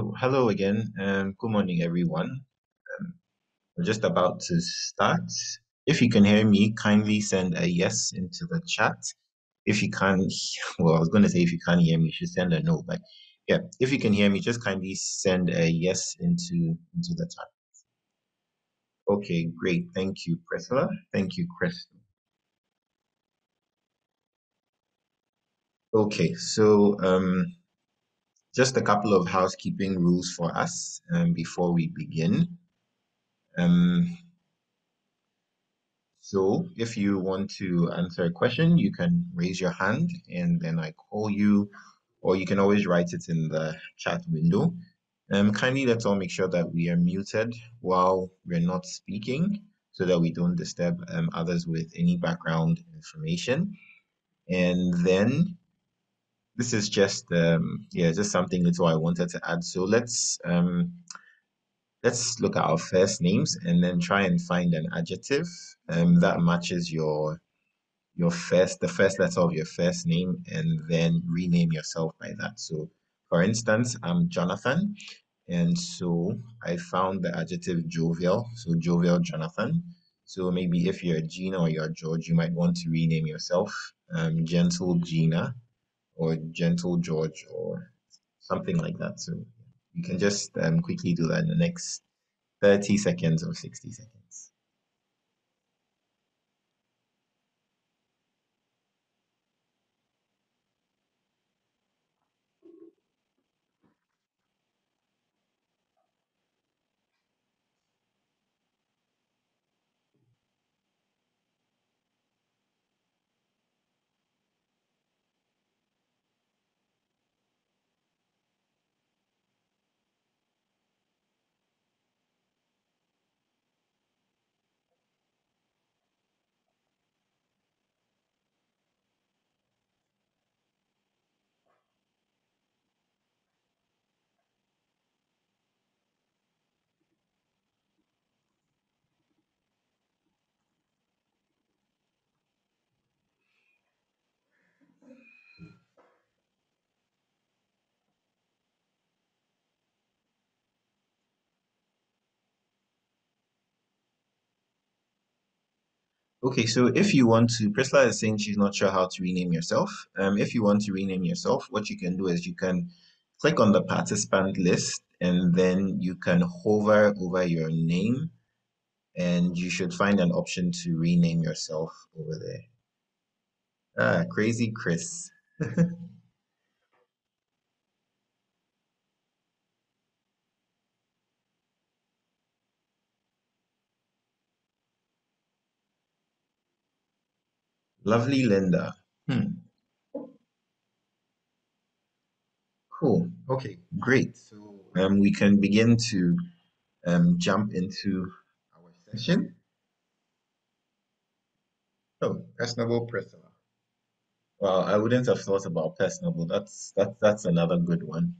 So, hello again, and good morning, everyone. We're just about to start. If you can hear me, kindly send a yes into the chat. If you can't, well, I was going to say if you can't hear me, you should send a no. But yeah, if you can hear me, just kindly send a yes into the chat. Okay, great. Thank you, Priscilla. Thank you, Chris. Okay, so just a couple of housekeeping rules for us before we begin. Um, So if you want to answer a question, you can raise your hand and then I call you, or you can always write it in the chat window. Kindly let's all make sure that we are muted while we're not speaking so that we don't disturb others with any background information. And then this is just yeah, just something little I wanted to add. So let's look at our first names and then try and find an adjective that matches the first letter of your first name, and then rename yourself by that. So, for instance, I'm Jonathan, and so I found the adjective jovial, so jovial Jonathan. So maybe if you're Gina or you're George, you might want to rename yourself gentle Gina or gentle George or something like that. So you can just quickly do that in the next 30 seconds or 60 seconds. Okay, so if you want to, Priscilla is saying she's not sure how to rename yourself. If you want to rename yourself, what you can do is you can click on the participant list and then you can hover over your name and you should find an option to rename yourself over there. Ah, Crazy Chris. Lovely Linda. Hmm, cool. Okay, great. So we can begin to jump into our session. Oh, personable Priscilla. Well, I wouldn't have thought about personable. That's another good one.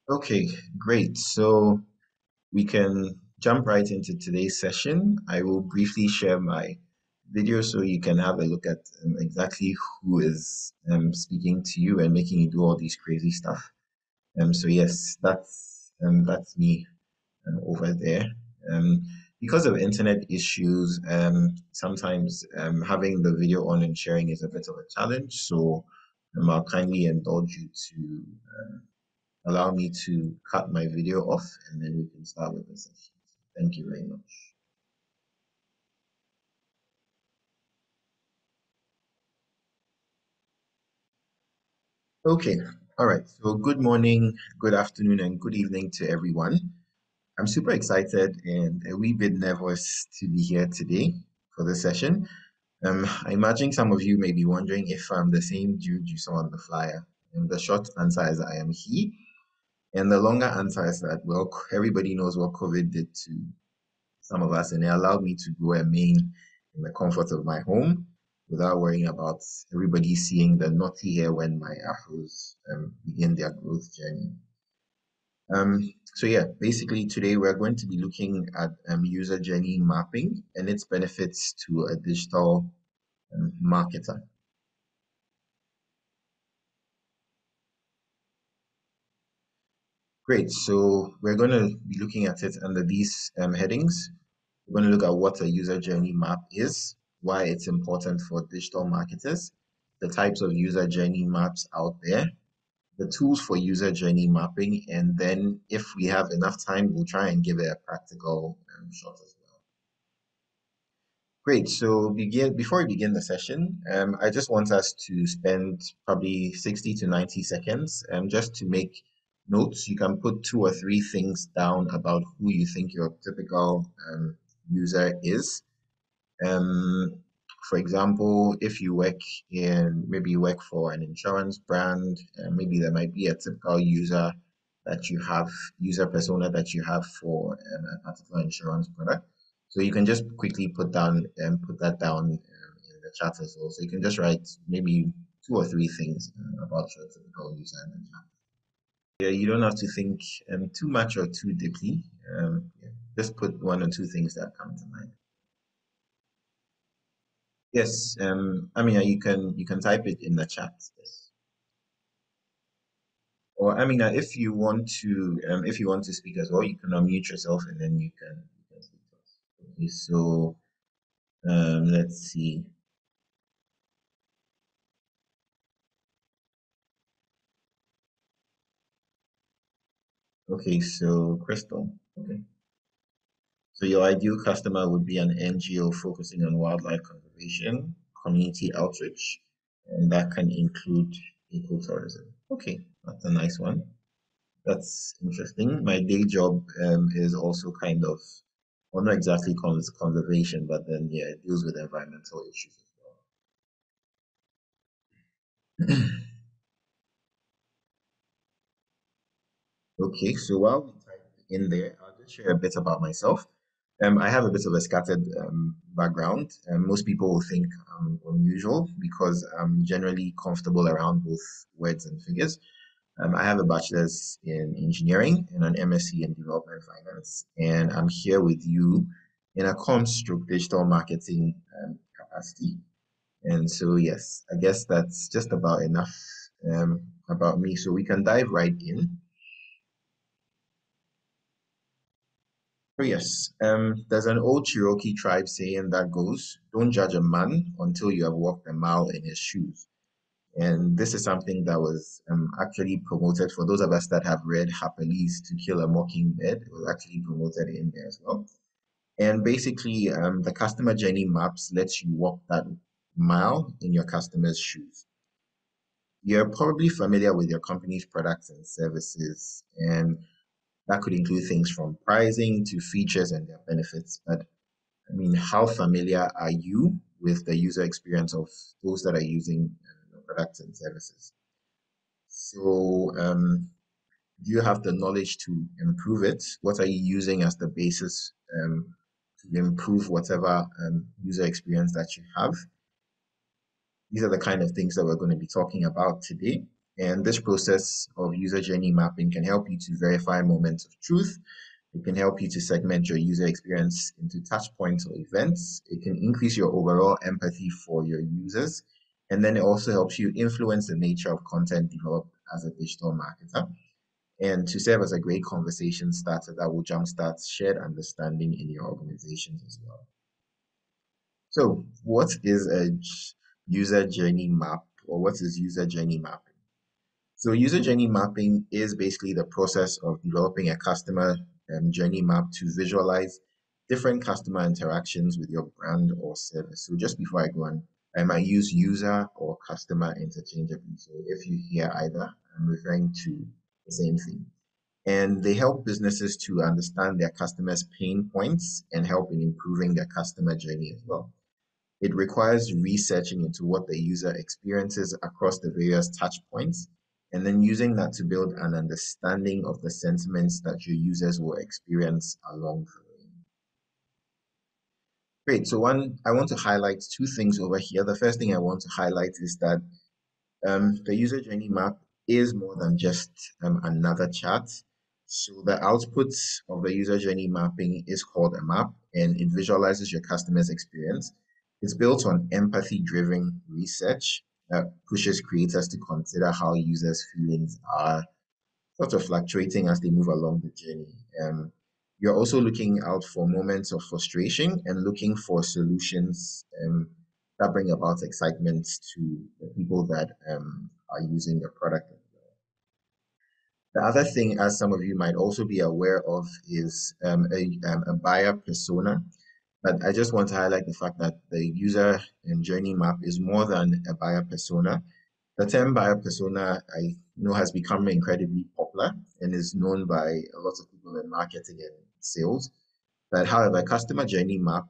Okay, great. So we can jump right into today's session. I will briefly share my video so you can have a look at exactly who is speaking to you and making you do all these crazy stuff. So yes, that's me over there. Um, because of internet issues, sometimes having the video on and sharing is a bit of a challenge. So I'll kindly indulge you to allow me to cut my video off and then we can start with the session. Thank you very much. Okay, all right. So good morning, good afternoon, and good evening to everyone. I'm super excited and a wee bit nervous to be here today for this session. I imagine some of you may be wondering if I'm the same dude you saw on the flyer. And the short answer is I am he. And the longer answer is that, well, everybody knows what COVID did to some of us, and it allowed me to grow a main in the comfort of my home without worrying about everybody seeing the naughty hair when my afros begin their growth journey. So yeah, basically today we're going to be looking at user journey mapping and its benefits to a digital marketer. Great. So we're going to be looking at it under these headings. We're going to look at what a user journey map is, why it's important for digital marketers, the types of user journey maps out there, the tools for user journey mapping, and then if we have enough time, we'll try and give it a practical shot as well. Great. So before we begin the session, I just want us to spend probably 60 to 90 seconds just to make notes. You can put two or three things down about who you think your typical user is. Um, for example, if you work maybe you work for an insurance brand, maybe there might be a typical user persona that you have for a particular insurance product. So you can just quickly put that down in the chat as well. So you can just write maybe two or three things about your typical user in the chat. Yeah, you don't have to think too much or too deeply. Yeah, just put one or two things that come to mind. Yes, I mean you can type it in the chat. Yes. Or I mean if you want to speak as well, you can unmute yourself and then you can speak to us. Okay, so let's see. Okay, so Crystal. Okay. So your ideal customer would be an NGO focusing on wildlife conservation, community outreach, and that can include ecotourism. Okay, that's a nice one. That's interesting. My day job is also kind of, well, not exactly conservation, but then yeah, it deals with environmental issues as well. Okay, so while we type in there, I'll just share a bit about myself. I have a bit of a scattered background. Most people will think I'm unusual because I'm generally comfortable around both words and figures. I have a bachelor's in engineering and an MSc in development finance, and I'm here with you in a construct digital marketing capacity. And so, yes, I guess that's just about enough about me. So we can dive right in. So yes, there's an old Cherokee tribe saying that goes, "Don't judge a man until you have walked a mile in his shoes." And this is something that was actually promoted for those of us that have read Harperlee's To Kill a Mockingbird. It was actually promoted in there as well. And basically, the customer journey maps lets you walk that mile in your customer's shoes. You're probably familiar with your company's products and services, and that could include things from pricing to features and their benefits. But I mean, how familiar are you with the user experience of those that are using the products and services? So, do you have the knowledge to improve it? What are you using as the basis to improve whatever user experience that you have? These are the kind of things that we're going to be talking about today. And this process of user journey mapping can help you to verify moments of truth. It can help you to segment your user experience into touch points or events. It can increase your overall empathy for your users. And then it also helps you influence the nature of content developed as a digital marketer and to serve as a great conversation starter that will jumpstart shared understanding in your organizations as well. So, what is a user journey map or what is user journey mapping? So, user journey mapping is basically the process of developing a customer journey map to visualize different customer interactions with your brand or service. So, just before I go on, I might use user or customer interchangeably. So, if you hear either, I'm referring to the same thing. And they help businesses to understand their customers' pain points and help in improving their customer journey as well. It requires researching into what the user experiences across the various touch points and then using that to build an understanding of the sentiments that your users will experience along the way. Great. So I want to highlight two things over here. The first thing I want to highlight is that the user journey map is more than just another chart. So the output of the user journey mapping is called a map, and it visualizes your customer's experience. It's built on empathy-driven research that pushes creators to consider how users' feelings are sort of fluctuating as they move along the journey. You're also looking out for moments of frustration and looking for solutions that bring about excitement to the people that are using the product. The other thing, as some of you might also be aware of, is a buyer persona. But I just want to highlight the fact that the user journey map is more than a buyer persona. The term buyer persona, I know, has become incredibly popular and is known by a lot of people in marketing and sales. But however, customer journey map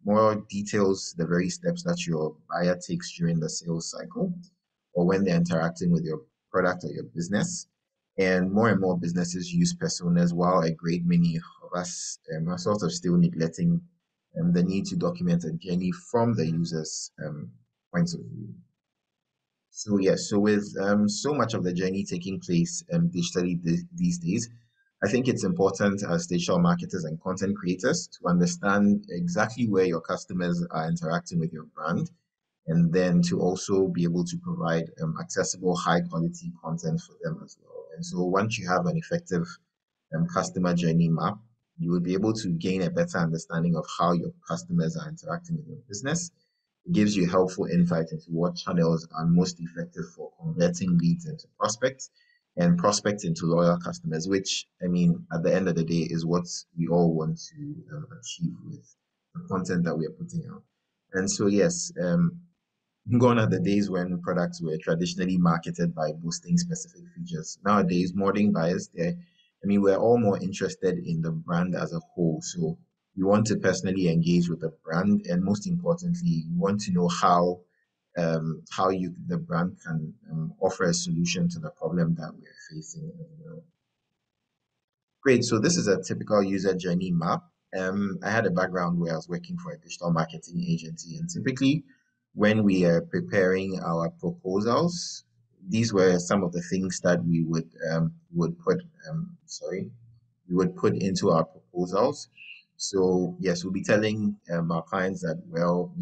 more details the very steps that your buyer takes during the sales cycle or when they're interacting with your product or your business. And more businesses use personas, while a great many of us are sort of still neglecting the need to document a journey from the user's point of view. So yes, so with so much of the journey taking place digitally these days, I think it's important as digital marketers and content creators to understand exactly where your customers are interacting with your brand, and then to also be able to provide accessible, high quality content for them as well. And so once you have an effective customer journey map, you will be able to gain a better understanding of how your customers are interacting with your business. It gives you helpful insight into what channels are most effective for converting leads into prospects and prospects into loyal customers, which, I mean, at the end of the day, is what we all want to achieve with the content that we are putting out. And so, yes, gone are the days when products were traditionally marketed by boosting specific features. Nowadays, modern buyers, I mean, we're all more interested in the brand as a whole. So we want to personally engage with the brand, and most importantly, we want to know how the brand can offer a solution to the problem that we're facing as well. Great. So this is a typical user journey map. I had a background where I was working for a digital marketing agency, and typically when we are preparing our proposals, these were some of the things that we would put we would put into our proposals. So yes, we'll be telling our clients that, well,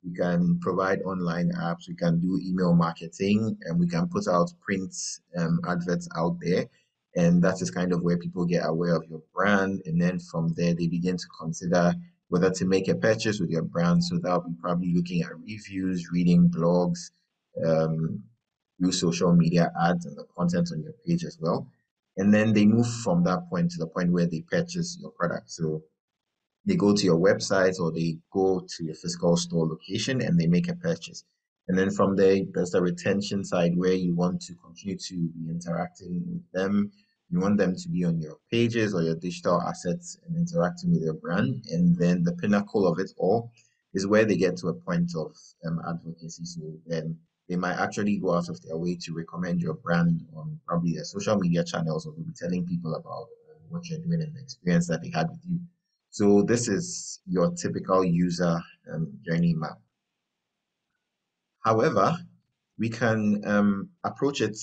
we can provide online apps, we can do email marketing, and we can put out print adverts out there. And that is kind of where people get aware of your brand. And then from there, they begin to consider whether to make a purchase with your brand. So they'll be probably looking at reviews, reading blogs, um, do social media ads and the content on your page as well. And then they move from that point to the point where they purchase your product. So they go to your website or they go to your physical store location and they make a purchase. And then from there, there's the retention side where you want to continue to be interacting with them. You want them to be on your pages or your digital assets and interacting with your brand. And then the pinnacle of it all is where they get to a point of advocacy. So then they might actually go out of their way to recommend your brand on probably their social media channels, or they'll be telling people about what you're doing and the experience that they had with you. So this is your typical user journey map. However, we can approach it.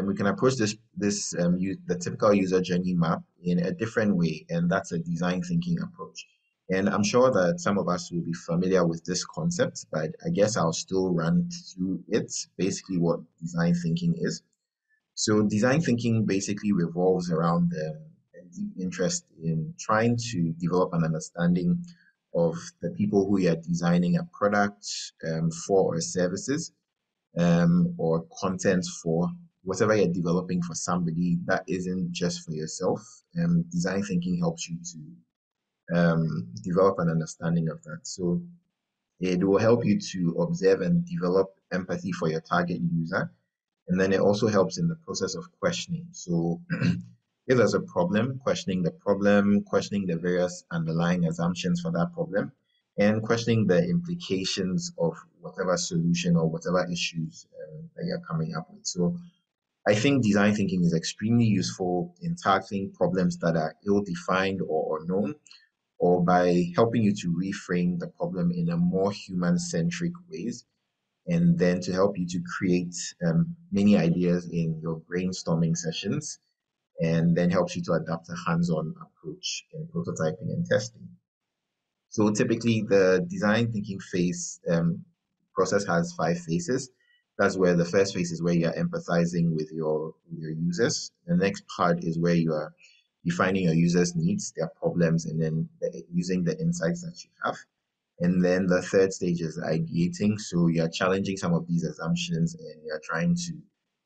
We can approach the typical user journey map in a different way, and that's a design thinking approach. And I'm sure that some of us will be familiar with this concept, but I guess I'll still run through it. Basically, what design thinking is. So design thinking basically revolves around a deep interest in trying to develop an understanding of the people who you are designing a product for or services or content for, whatever you're developing for somebody that isn't just for yourself. Design thinking helps you to develop an understanding of that. So it will help you to observe and develop empathy for your target user, and then it also helps in the process of questioning. So if there's a problem, questioning the problem, questioning the various underlying assumptions for that problem, and questioning the implications of whatever solution or whatever issues that you're coming up with. So I think design thinking is extremely useful in tackling problems that are ill-defined or unknown, or by helping you to reframe the problem in a more human-centric ways, and then to help you to create many ideas in your brainstorming sessions, and then helps you to adapt a hands-on approach in prototyping and testing. So typically the design thinking phase process has 5 phases. That's where the first phase is where you're empathizing with your users. The next part is where you are defining your users' needs, their problems, and then using the insights that you have. And then the third stage is ideating. So you're challenging some of these assumptions and you're trying to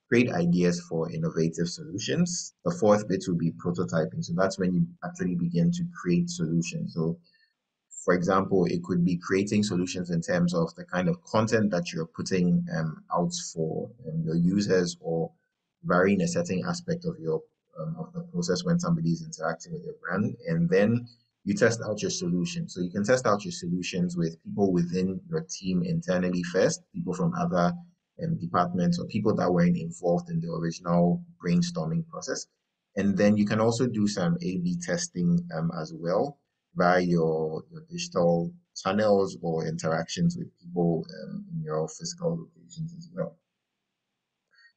create ideas for innovative solutions. The fourth bit will be prototyping. So that's when you actually begin to create solutions. So for example, it could be creating solutions in terms of the kind of content that you're putting out for your users, or varying a certain aspect of your of the process when somebody is interacting with your brand, and then you test out your solution. So you can test out your solutions with people within your team internally first, people from other departments, or people that weren't involved in the original brainstorming process. And then you can also do some A/B testing as well via your digital channels or interactions with people in your physical locations as well.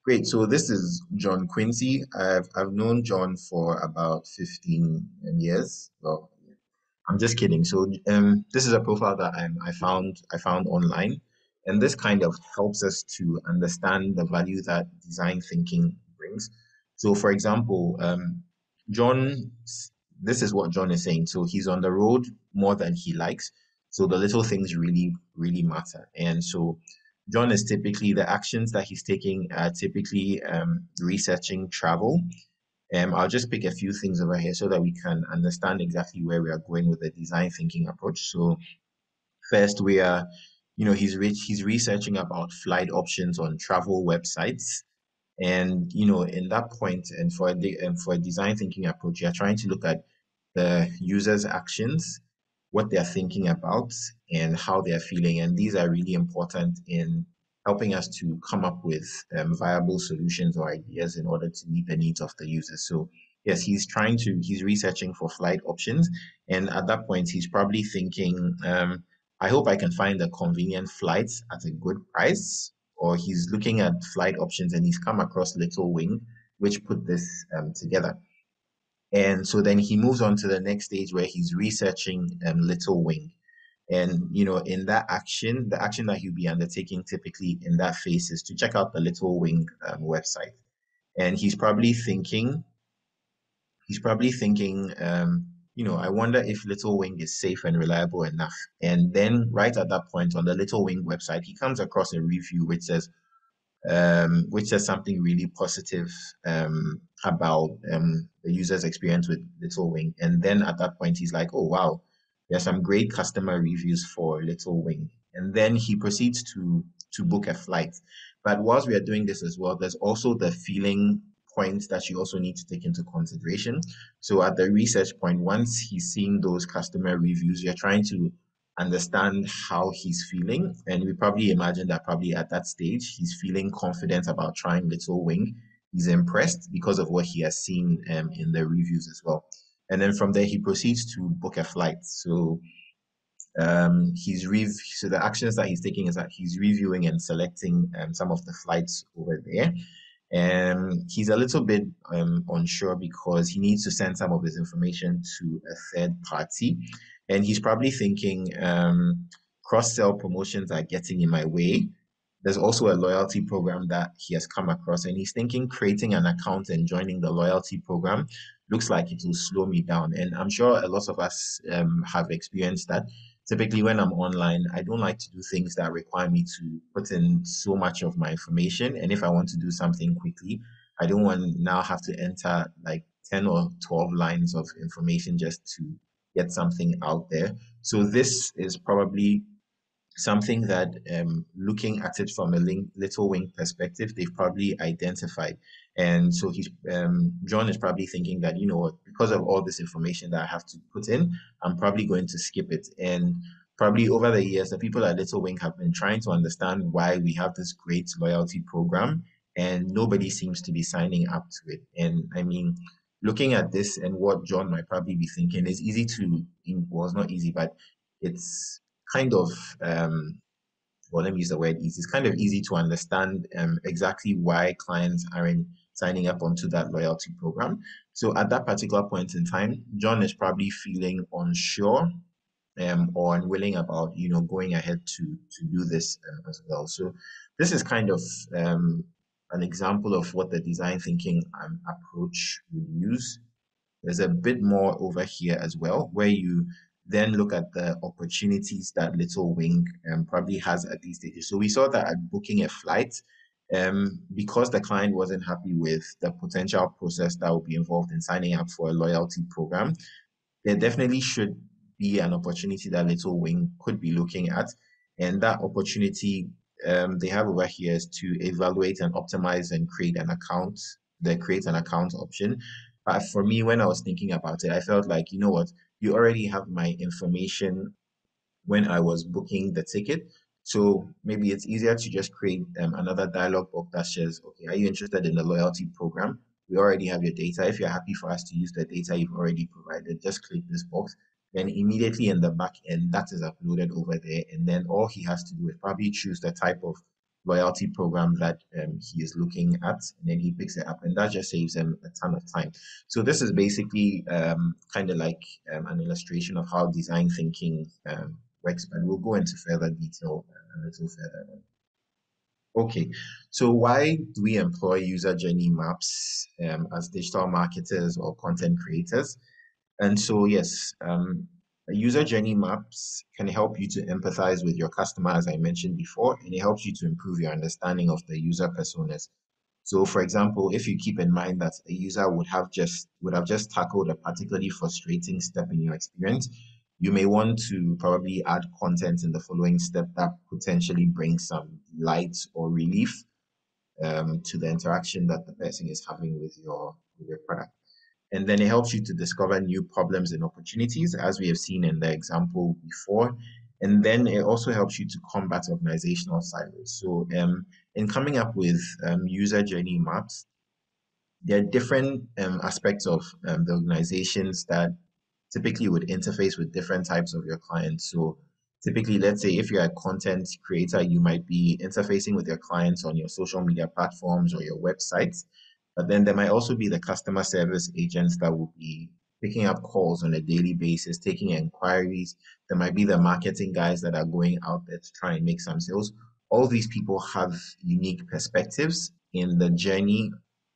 Great. So this is John Quincy. I've known John for about 15 years. Well, I'm just kidding. So this is a profile that I found online, and this kind of helps us to understand the value that design thinking brings. So, for example, John, this is what John is saying. So he's on the road more than he likes. So the little things really, really matter. And so John is typically the actions that he's taking are typically researching travel. I'll just pick a few things over here so that we can understand exactly where we are going with the design thinking approach. So first, we are, he's researching about flight options on travel websites, and in that point, and for a design thinking approach, you're trying to look at the user's actions, what they're thinking about, and how they're feeling. And these are really important in helping us to come up with viable solutions or ideas in order to meet the needs of the users. So yes, he's researching for flight options. And at that point, he's probably thinking, I hope I can find a convenient flight at a good price. Or he's looking at flight options and he's come across Little Wing, which put this together. And so then he moves on to the next stage where he's researching Little Wing. And in that action, the action that he'll be undertaking typically in that phase is to check out the Little Wing website. And he's probably thinking, I wonder if Little Wing is safe and reliable enough. And then right at that point on the Little Wing website, he comes across a review which says something really positive about the user's experience with Little Wing. And then at that point, he's like, oh, wow, there's some great customer reviews for Little Wing. And then he proceeds to book a flight. But whilst we are doing this as well, there's also the feeling points that you also need to take into consideration. So at the research point, once he's seeing those customer reviews, you're trying to understand how he's feeling. And we probably imagine that probably at that stage, he's feeling confident about trying Little Wing. He's impressed because of what he has seen in the reviews as well. And then from there, he proceeds to book a flight. So so the actions that he's taking is that he's reviewing and selecting some of the flights over there. And he's a little bit unsure because he needs to send some of his information to a third party. And he's probably thinking cross-sell promotions are getting in my way. There's also a loyalty program that he has come across, and he's thinking creating an account and joining the loyalty program looks like it will slow me down. And I'm sure a lot of us have experienced that. Typically, when I'm online, I don't like to do things that require me to put in so much of my information. And if I want to do something quickly, I don't want to now have to enter like 10 or 12 lines of information just to get something out there. So this is probably something that looking at it from a Little Wing perspective, they've probably identified. And so John is probably thinking that, because of all this information that I have to put in, I'm probably going to skip it. And probably over the years, the people at Little Wing have been trying to understand why we have this great loyalty program and nobody seems to be signing up to it. And I mean, looking at this and what John might probably be thinking, it's easy to, well, it's not easy, but it's kind of, well, let me use the word easy. It's kind of easy to understand exactly why clients aren't signing up onto that loyalty program. So at that particular point in time, John is probably feeling unsure or unwilling about going ahead to do this as well. So this is kind of an example of what the design thinking approach would use. There's a bit more over here as well, where you then look at the opportunities that Little Wing probably has at these stages. So we saw that at booking a flight, because the client wasn't happy with the potential process that would be involved in signing up for a loyalty program, there definitely should be an opportunity that Little Wing could be looking at. And that opportunity they have over here is to evaluate and optimize and create an account, the create an account option. But for me, when I was thinking about it, I felt like, you know what, you already have my information when I was booking the ticket. So maybe it's easier to just create another dialog box that says, okay, are you interested in the loyalty program? We already have your data. If you're happy for us to use the data you've already provided, just click this box. Then immediately in the back end, that is uploaded over there. And then all he has to do is probably choose the type of loyalty program that he is looking at, and then he picks it up, and that just saves him a ton of time. So this is basically kind of like an illustration of how design thinking works, but we'll go into further detail a little further on. Okay, so why do we employ user journey maps as digital marketers or content creators? And so, yes, user journey maps can help you to empathize with your customer, as I mentioned before, and it helps you to improve your understanding of the user personas. So, for example, if you keep in mind that a user would have just tackled a particularly frustrating step in your experience, you may want to probably add content in the following step that potentially brings some light or relief to the interaction that the person is having with your product. And then it helps you to discover new problems and opportunities, as we have seen in the example before. And then it also helps you to combat organizational silos. So in coming up with user journey maps, there are different aspects of the organizations that typically would interface with different types of your clients. So typically, let's say if you're a content creator, you might be interfacing with your clients on your social media platforms or your websites. But then there might also be the customer service agents that will be picking up calls on a daily basis, taking inquiries. There might be the marketing guys that are going out there to try and make some sales. All these people have unique perspectives in the journey,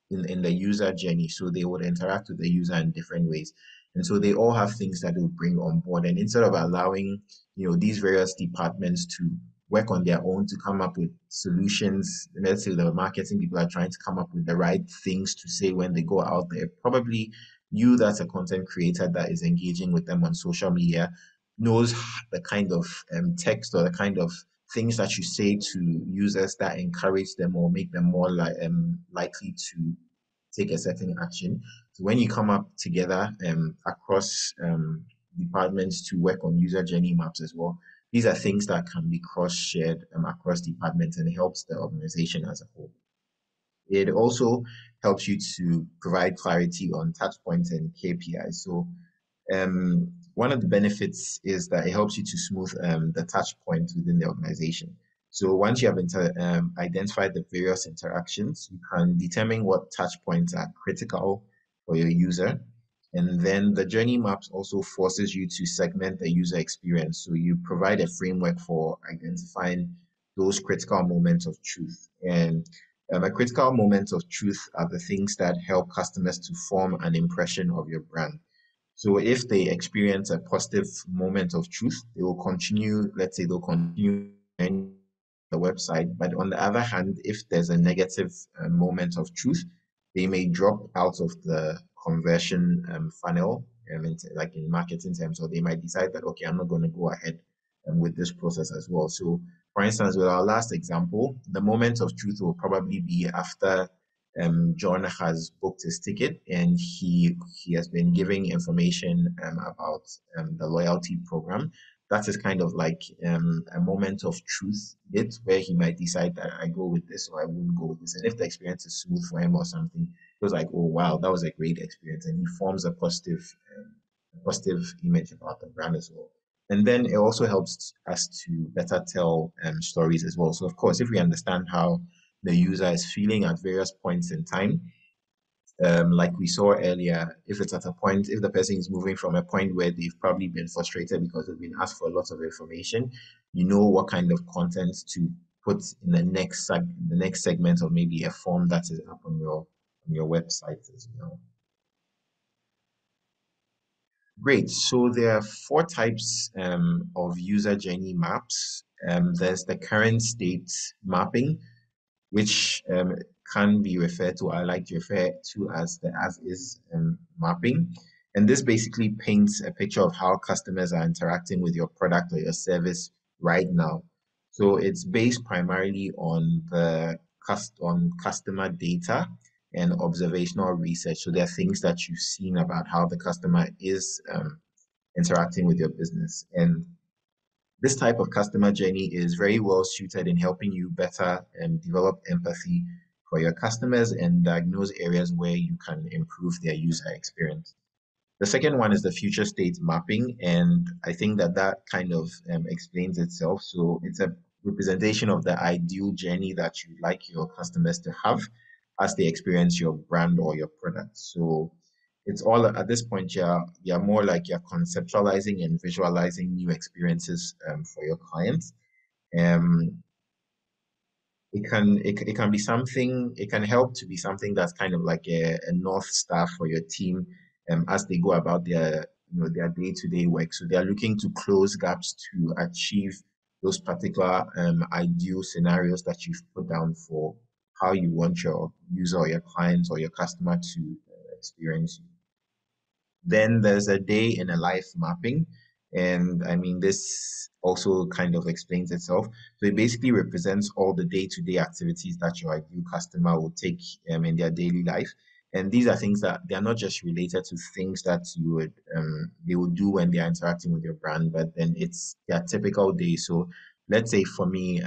in the user journey. So they would interact with the user in different ways. And so they all have things that they will bring on board. And instead of allowing, these various departments to work on their own to come up with solutions, let's say the marketing people are trying to come up with the right things to say when they go out there. Probably you, that's a content creator that is engaging with them on social media, knows the kind of text or the kind of things that you say to users that encourage them or make them more likely to take a certain action. So when you come up together across departments to work on user journey maps as well, these are things that can be cross-shared across departments, and it helps the organization as a whole. It also helps you to provide clarity on touch points and KPIs. So one of the benefits is that it helps you to smooth the touch points within the organization. So once you have identified the various interactions, you can determine what touch points are critical for your user. And then the journey maps also forces you to segment the user experience. So you provide a framework for identifying those critical moments of truth. And a critical moment of truth are the things that help customers to form an impression of your brand. So if they experience a positive moment of truth, they will continue, let's say they'll continue the website. But on the other hand, if there's a negative moment of truth, they may drop out of the conversion funnel, like in marketing terms, or they might decide that, okay, I'm not going to go ahead with this process as well. So for instance, with our last example, the moment of truth will probably be after John has booked his ticket and he has been giving information about the loyalty program. That is kind of like a moment of truth bit where he might decide that I go with this or I wouldn't go with this. And if the experience is smooth for him or something, feels like, oh wow, that was a great experience, and he forms a positive image about the brand as well. And then it also helps us to better tell stories as well. So of course, if we understand how the user is feeling at various points in time, like we saw earlier, if it's at a point, if the person is moving from a point where they've probably been frustrated because they've been asked for a lot of information, you know what kind of content to put in the next segment, or maybe a form that is up on your website as well. Great. So there are four types of user journey maps. There's the current state mapping, which can be referred to, I like to refer to as the as is mapping. And this basically paints a picture of how customers are interacting with your product or your service right now. So it's based primarily on on customer data and observational research. So there are things that you've seen about how the customer is interacting with your business. And this type of customer journey is very well suited in helping you better develop empathy for your customers and diagnose areas where you can improve their user experience. The second one is the future state mapping, and I think that that kind of explains itself. So it's a representation of the ideal journey that you'd like your customers to have as they experience your brand or your product. So it's all at this point, you're more like you're conceptualizing and visualizing new experiences for your clients. Um, it can be something, it can help to be something that's kind of like a north star for your team as they go about their their day-to-day work. So they're looking to close gaps to achieve those particular ideal scenarios that you've put down for how you want your user or your client or your customer to experience you. Then there's a day in a life mapping. And I mean, this also kind of explains itself. So it basically represents all the day-to-day activities that your ideal customer will take in their daily life. And these are things that they are not just related to things that they would do when they are interacting with your brand, but then it's their typical day. So let's say for me,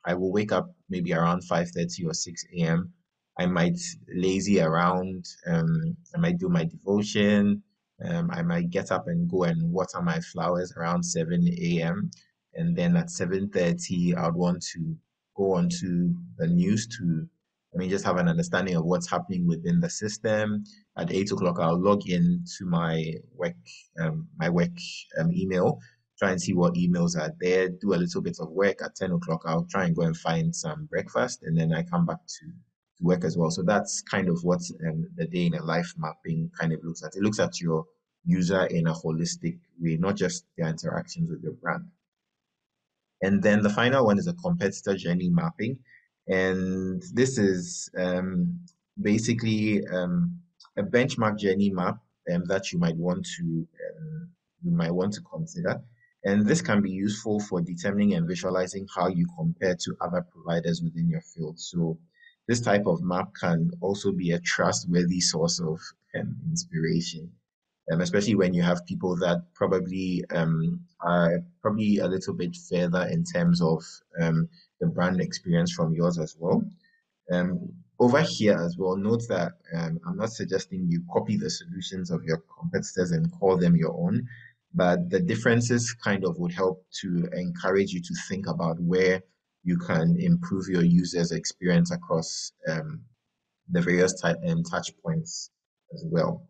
I will wake up maybe around 5:30 or 6 a.m. I might lazy around. I might do my devotion. I might get up and go and water my flowers around 7 a.m. And then at 7:30, I would want to go onto the news to, I mean, just have an understanding of what's happening within the system. At 8 o'clock, I'll log in to my work email, try and see what emails are there, do a little bit of work. At 10 o'clock, I'll try and go and find some breakfast, and then I come back to work as well. So that's kind of what the day in a life mapping kind of looks at. It looks at your user in a holistic way, not just their interactions with your brand. And then the final one is a competitor journey mapping. And this is basically a benchmark journey map that you might want to consider. And this can be useful for determining and visualizing how you compare to other providers within your field. So this type of map can also be a trustworthy source of inspiration, especially when you have people that probably are probably a little bit further in terms of the brand experience from yours as well. Um, Over here as well, note that I'm not suggesting you copy the solutions of your competitors and call them your own, but the differences kind of would help to encourage you to think about where you can improve your users' experience across the various touch points as well.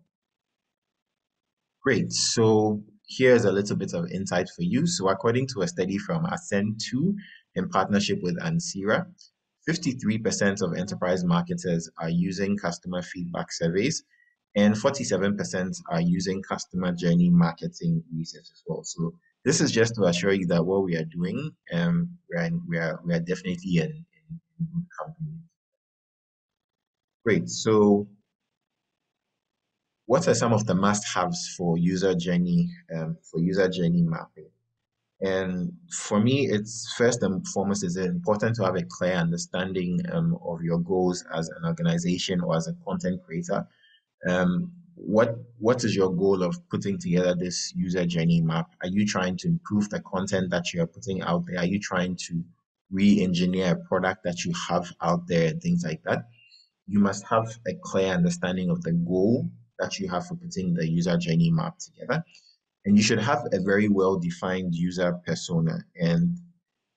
Great. So here's a little bit of insight for you. So according to a study from Ascend2 in partnership with Ansira, 53% of enterprise marketers are using customer feedback surveys, and 47% are using customer journey marketing research as well. So this is just to assure you that what we are doing, we are definitely in good company. Great. So what are some of the must-haves for user journey mapping? And for me, it's first and foremost, it's important to have a clear understanding of your goals as an organization or as a content creator. What is your goal of putting together this user journey map? Are you trying to improve the content that you are putting out there? Are you trying to re-engineer a product that you have out there and things like that? you must have a clear understanding of the goal that you have for putting the user journey map together. And you should have a very well-defined user persona. And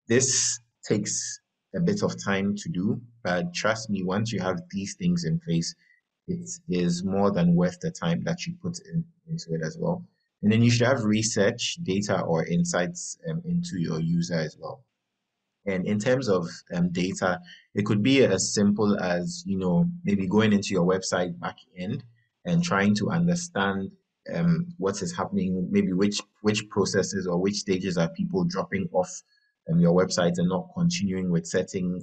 this takes a bit of time to do, but trust me, once you have these things in place, it is more than worth the time that you put into it as well. And then you should have research, data, or insights into your user as well. And in terms of data, it could be as simple as, maybe going into your website back end and trying to understand what is happening, maybe which processes or which stages are people dropping off your website and not continuing with setting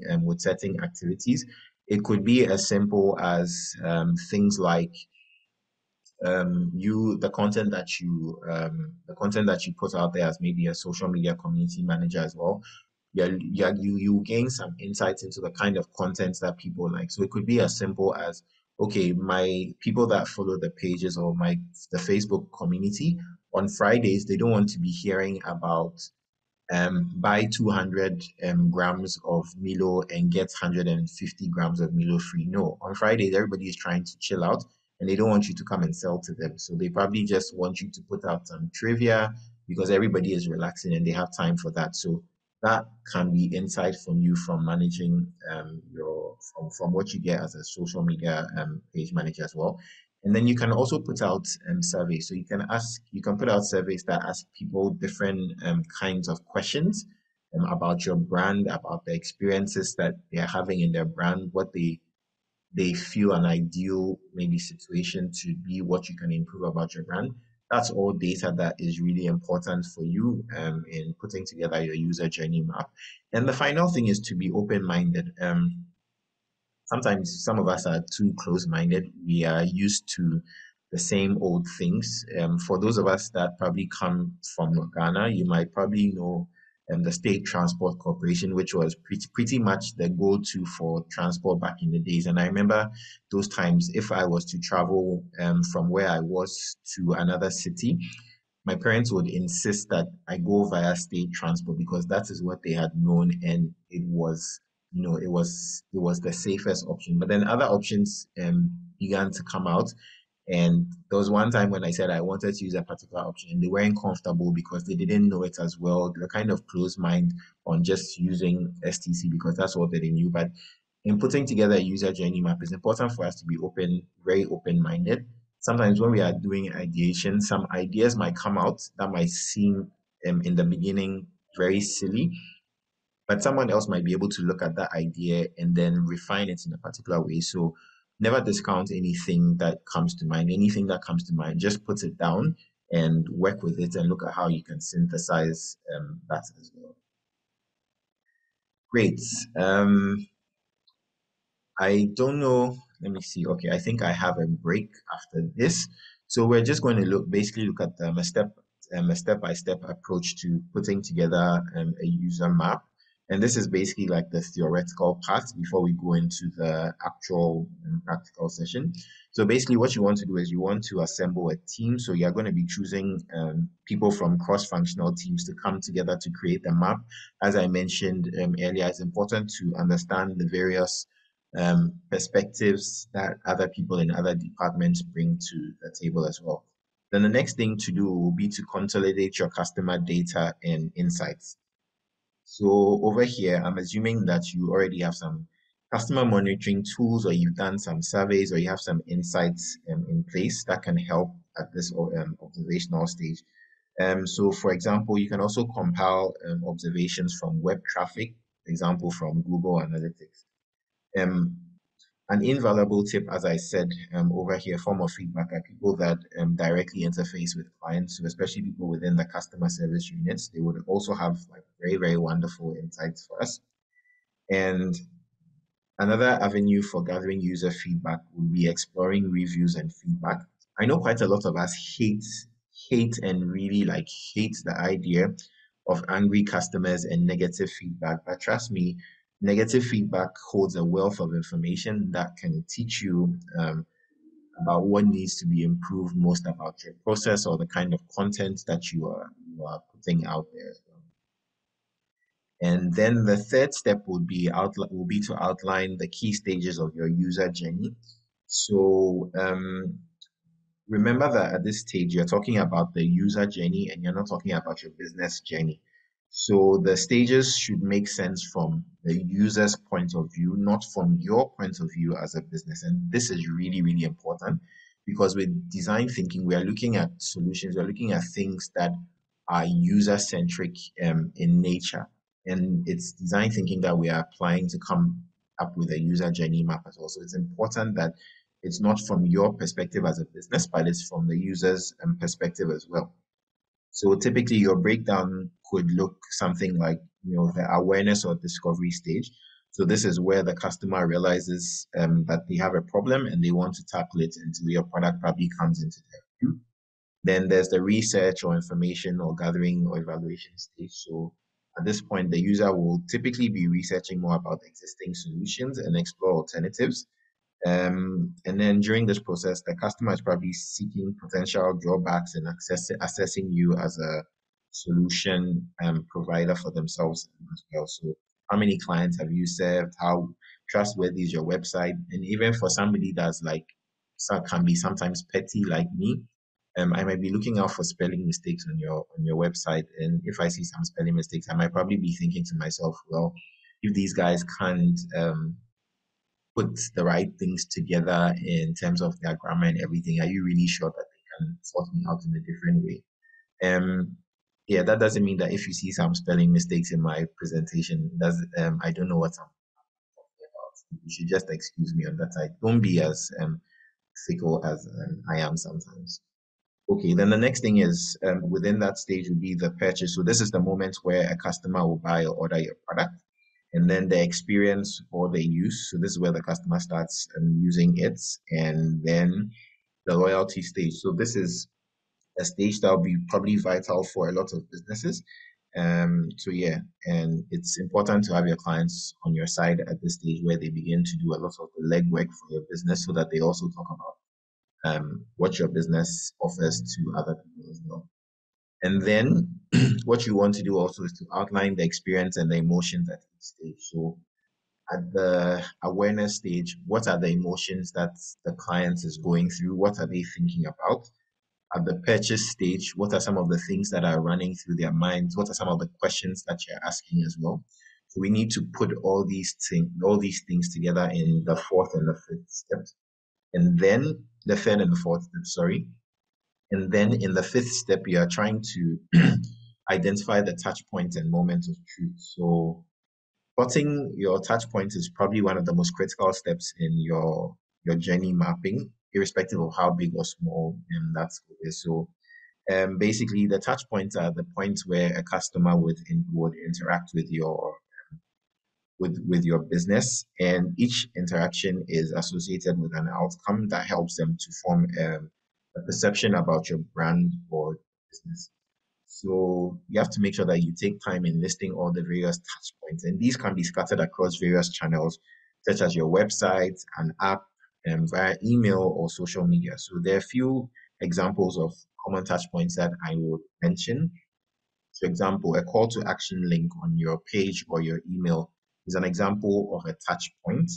activities. It could be as simple as things like the content that you put out there as maybe a social media community manager as well. You gain some insights into the kind of content that people like. So it could be as simple as, okay, my people that follow the pages or the Facebook community on Fridays, they don't want to be hearing about buy 200 grams of Milo and get 150 grams of Milo free. No, on Fridays, everybody is trying to chill out and they don't want you to come and sell to them. So they probably just want you to put out some trivia because everybody is relaxing and they have time for that. So that can be insight from you from managing from what you get as a social media page manager as well. And then you can also put out surveys. So you can put out surveys that ask people different kinds of questions about your brand, about the experiences that they are having in their brand, what they feel an ideal maybe situation to be, what you can improve about your brand. That's all data that is really important for you in putting together your user journey map. And the final thing is to be open-minded. Sometimes some of us are too close-minded. We are used to the same old things. For those of us that probably come from Ghana, you might probably know the State Transport Corporation, which was pretty much the go-to for transport back in the days. And I remember those times, if I was to travel from where I was to another city, my parents would insist that I go via state transport because that is what they had known, and it was the safest option. But then other options began to come out, and there was one time when I said I wanted to use a particular option, and they weren't comfortable because they didn't know it as well. They were kind of closed mind on just using STC because that's all that they knew. But in putting together a user journey map, it's important for us to be open, very open-minded. Sometimes when we are doing ideation, some ideas might come out that might seem in the beginning very silly, but someone else might be able to look at that idea and then refine it in a particular way. So never discount anything that comes to mind. Anything that comes to mind, just put it down and work with it and look at how you can synthesize that as well. Great. I don't know. Let me see. Okay, I think I have a break after this. So we're just going to basically look at a step-by-step approach to putting together a user map. And this is basically like the theoretical part before we go into the actual practical session. So basically what you want to do is you want to assemble a team. So you're going to be choosing people from cross-functional teams to come together to create the map. As I mentioned earlier, it's important to understand the various perspectives that other people in other departments bring to the table as well. Then the next thing to do will be to consolidate your customer data and insights. So over here, I'm assuming that you already have some customer monitoring tools, or you've done some surveys, or you have some insights in place that can help at this observational stage. So for example, you can also compile observations from web traffic, for example, from Google Analytics. Um, an invaluable tip, as I said over here, form of feedback are people that directly interface with clients, so especially people within the customer service units. They would also have like very, very wonderful insights for us. And another avenue for gathering user feedback would be exploring reviews and feedback. I know quite a lot of us hate and really like hate the idea of angry customers and negative feedback, but trust me, negative feedback holds a wealth of information that can teach you about what needs to be improved most about your process or the kind of content that you are putting out there as well. And then the third step will be to outline the key stages of your user journey. So remember that at this stage, you're talking about the user journey and you're not talking about your business journey. So the stages should make sense from the user's point of view, not from your point of view as a business. And this is really, really important because with design thinking, we are looking at solutions, we're looking at things that are user-centric in nature. And it's design thinking that we are applying to come up with a user journey map as well. So it's important that it's not from your perspective as a business, but it's from the user's perspective as well. So typically your breakdown could look something like, the awareness or discovery stage. So this is where the customer realizes that they have a problem and they want to tackle it, and your product probably comes into their view. Then there's the research or information or gathering or evaluation stage. So at this point, the user will typically be researching more about existing solutions and explore alternatives. And then during this process, the customer is probably seeking potential drawbacks and assessing you as a solution provider for themselves as well. So, how many clients have you served? How trustworthy is your website? And even for somebody that's like, can be sometimes petty like me, I might be looking out for spelling mistakes on your website. And if I see some spelling mistakes, I might probably be thinking to myself, well, if these guys can't put the right things together in terms of their grammar and everything, are you really sure that they can sort me out in a different way? Yeah, that doesn't mean that if you see some spelling mistakes in my presentation, I don't know what I'm talking about. You should just excuse me on that side. Don't be as fickle as I am sometimes. Okay, then the next thing is within that stage would be the purchase. So this is the moment where a customer will buy or order your product, and then the experience or the use. So this is where the customer starts using it, and then the loyalty stage. So this is a stage that will be probably vital for a lot of businesses. So yeah, and it's important to have your clients on your side at this stage where they begin to do a lot of the legwork for your business, so that they also talk about what your business offers to other people as well. And then what you want to do also is to outline the experience and the emotions at each stage. So at the awareness stage, what are the emotions that the client is going through? What are they thinking about? At the purchase stage, what are some of the things that are running through their minds? What are some of the questions that you're asking as well? So we need to put all these things together in the fourth and the fifth step. And then the third and the fourth step, sorry. And then in the fifth step, you are trying to identify the touch points and moments of truth. So plotting your touch points is probably one of the most critical steps in your journey mapping, irrespective of how big or small that scope is. So basically, the touch points are the points where a customer would interact with your business, and each interaction is associated with an outcome that helps them to form a perception about your brand or business. So you have to make sure that you take time in listing all the various touch points, and these can be scattered across various channels, such as your website, an app, and via email or social media. So there are a few examples of common touch points that I would mention. For example, a call to action link on your page or your email is an example of a touch point.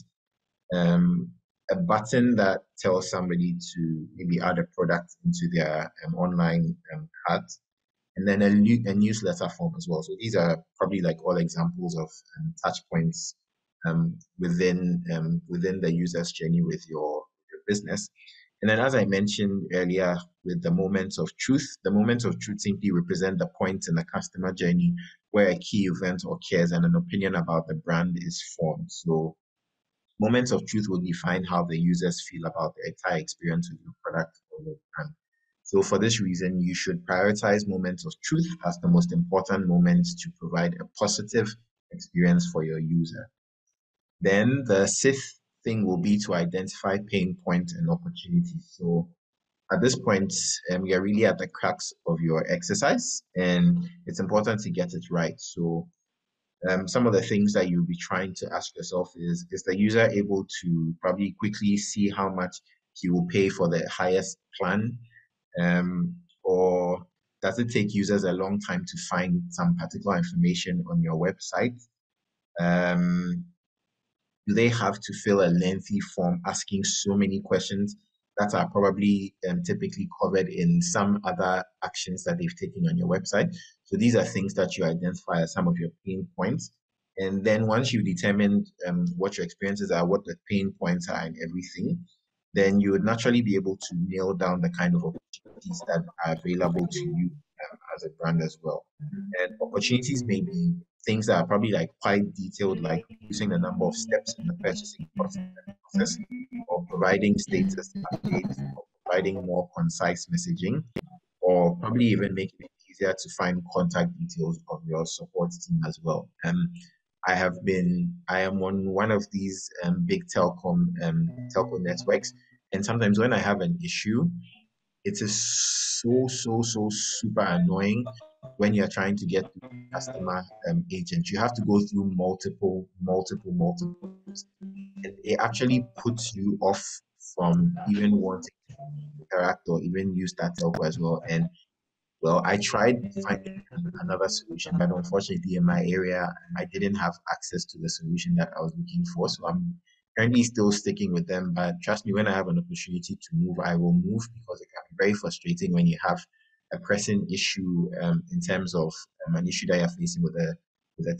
Um, a button that tells somebody to maybe add a product into their online cart, and then a newsletter form as well. So these are probably like all examples of touch points within the user's journey with your business. And then, as I mentioned earlier, with the moments of truth simply represent the point in the customer journey where a key event occurs and an opinion about the brand is formed. So moments of truth will define how the users feel about the entire experience with your product or your brand. So for this reason, you should prioritize moments of truth as the most important moments to provide a positive experience for your user. Then the sixth thing will be to identify pain points and opportunities. So at this point, you're really at the crux of your exercise, and it's important to get it right. So some of the things that you'll be trying to ask yourself is the user able to probably quickly see how much he will pay for the highest plan? Or does it take users a long time to find some particular information on your website? Um, do they have to fill a lengthy form asking so many questions that are probably typically covered in some other actions that they've taken on your website? So these are things that you identify as some of your pain points. And then once you've determined what your experiences are, what the pain points are, and everything, then you would naturally be able to nail down the kind of opportunities that are available to you as a brand as well. And opportunities may be things that are probably like quite detailed, like reducing the number of steps in the purchasing process, or providing status updates, or providing more concise messaging, or probably even making it easier to find contact details of your support team as well. I am on one of these big telco networks, and sometimes when I have an issue, it is so super annoying when you're trying to get to customer agent. You have to go through multiple steps. And it actually puts you off from even wanting to interact or even use that telco as well. And well, I tried finding another solution, but unfortunately, in my area, I didn't have access to the solution that I was looking for. So I'm currently still sticking with them. But trust me, when I have an opportunity to move, I will move because it can be very frustrating when you have a pressing issue in terms of an issue that you're facing with a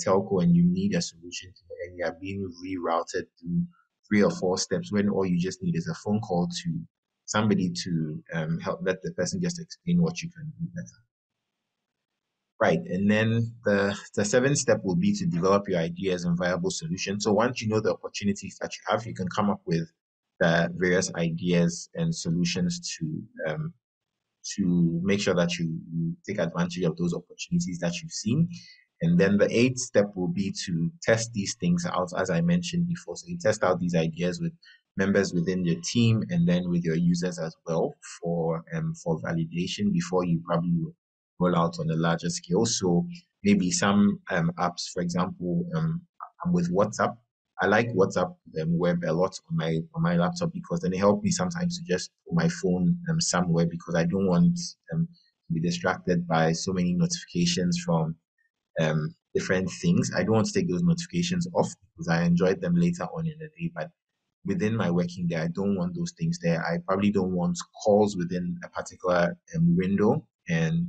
telco and you need a solution to it, and you are being rerouted through 3 or 4 steps when all you just need is a phone call to somebody to help let the person just explain what you can do better. Right. And then the seventh step will be to develop your ideas and viable solutions. So once you know the opportunities that you have, you can come up with the various ideas and solutions to make sure that you take advantage of those opportunities that you've seen. And then the eighth step will be to test these things out, as I mentioned before. So you test out these ideas with members within your team and then with your users as well for validation before you probably roll out on a larger scale. So maybe some apps, for example, with WhatsApp. I like WhatsApp web a lot on my laptop because then it helps me sometimes to just put my phone somewhere because I don't want to be distracted by so many notifications from different things. I don't want to take those notifications off because I enjoyed them later on in the day. But within my working day, I don't want those things there. I probably don't want calls within a particular window. And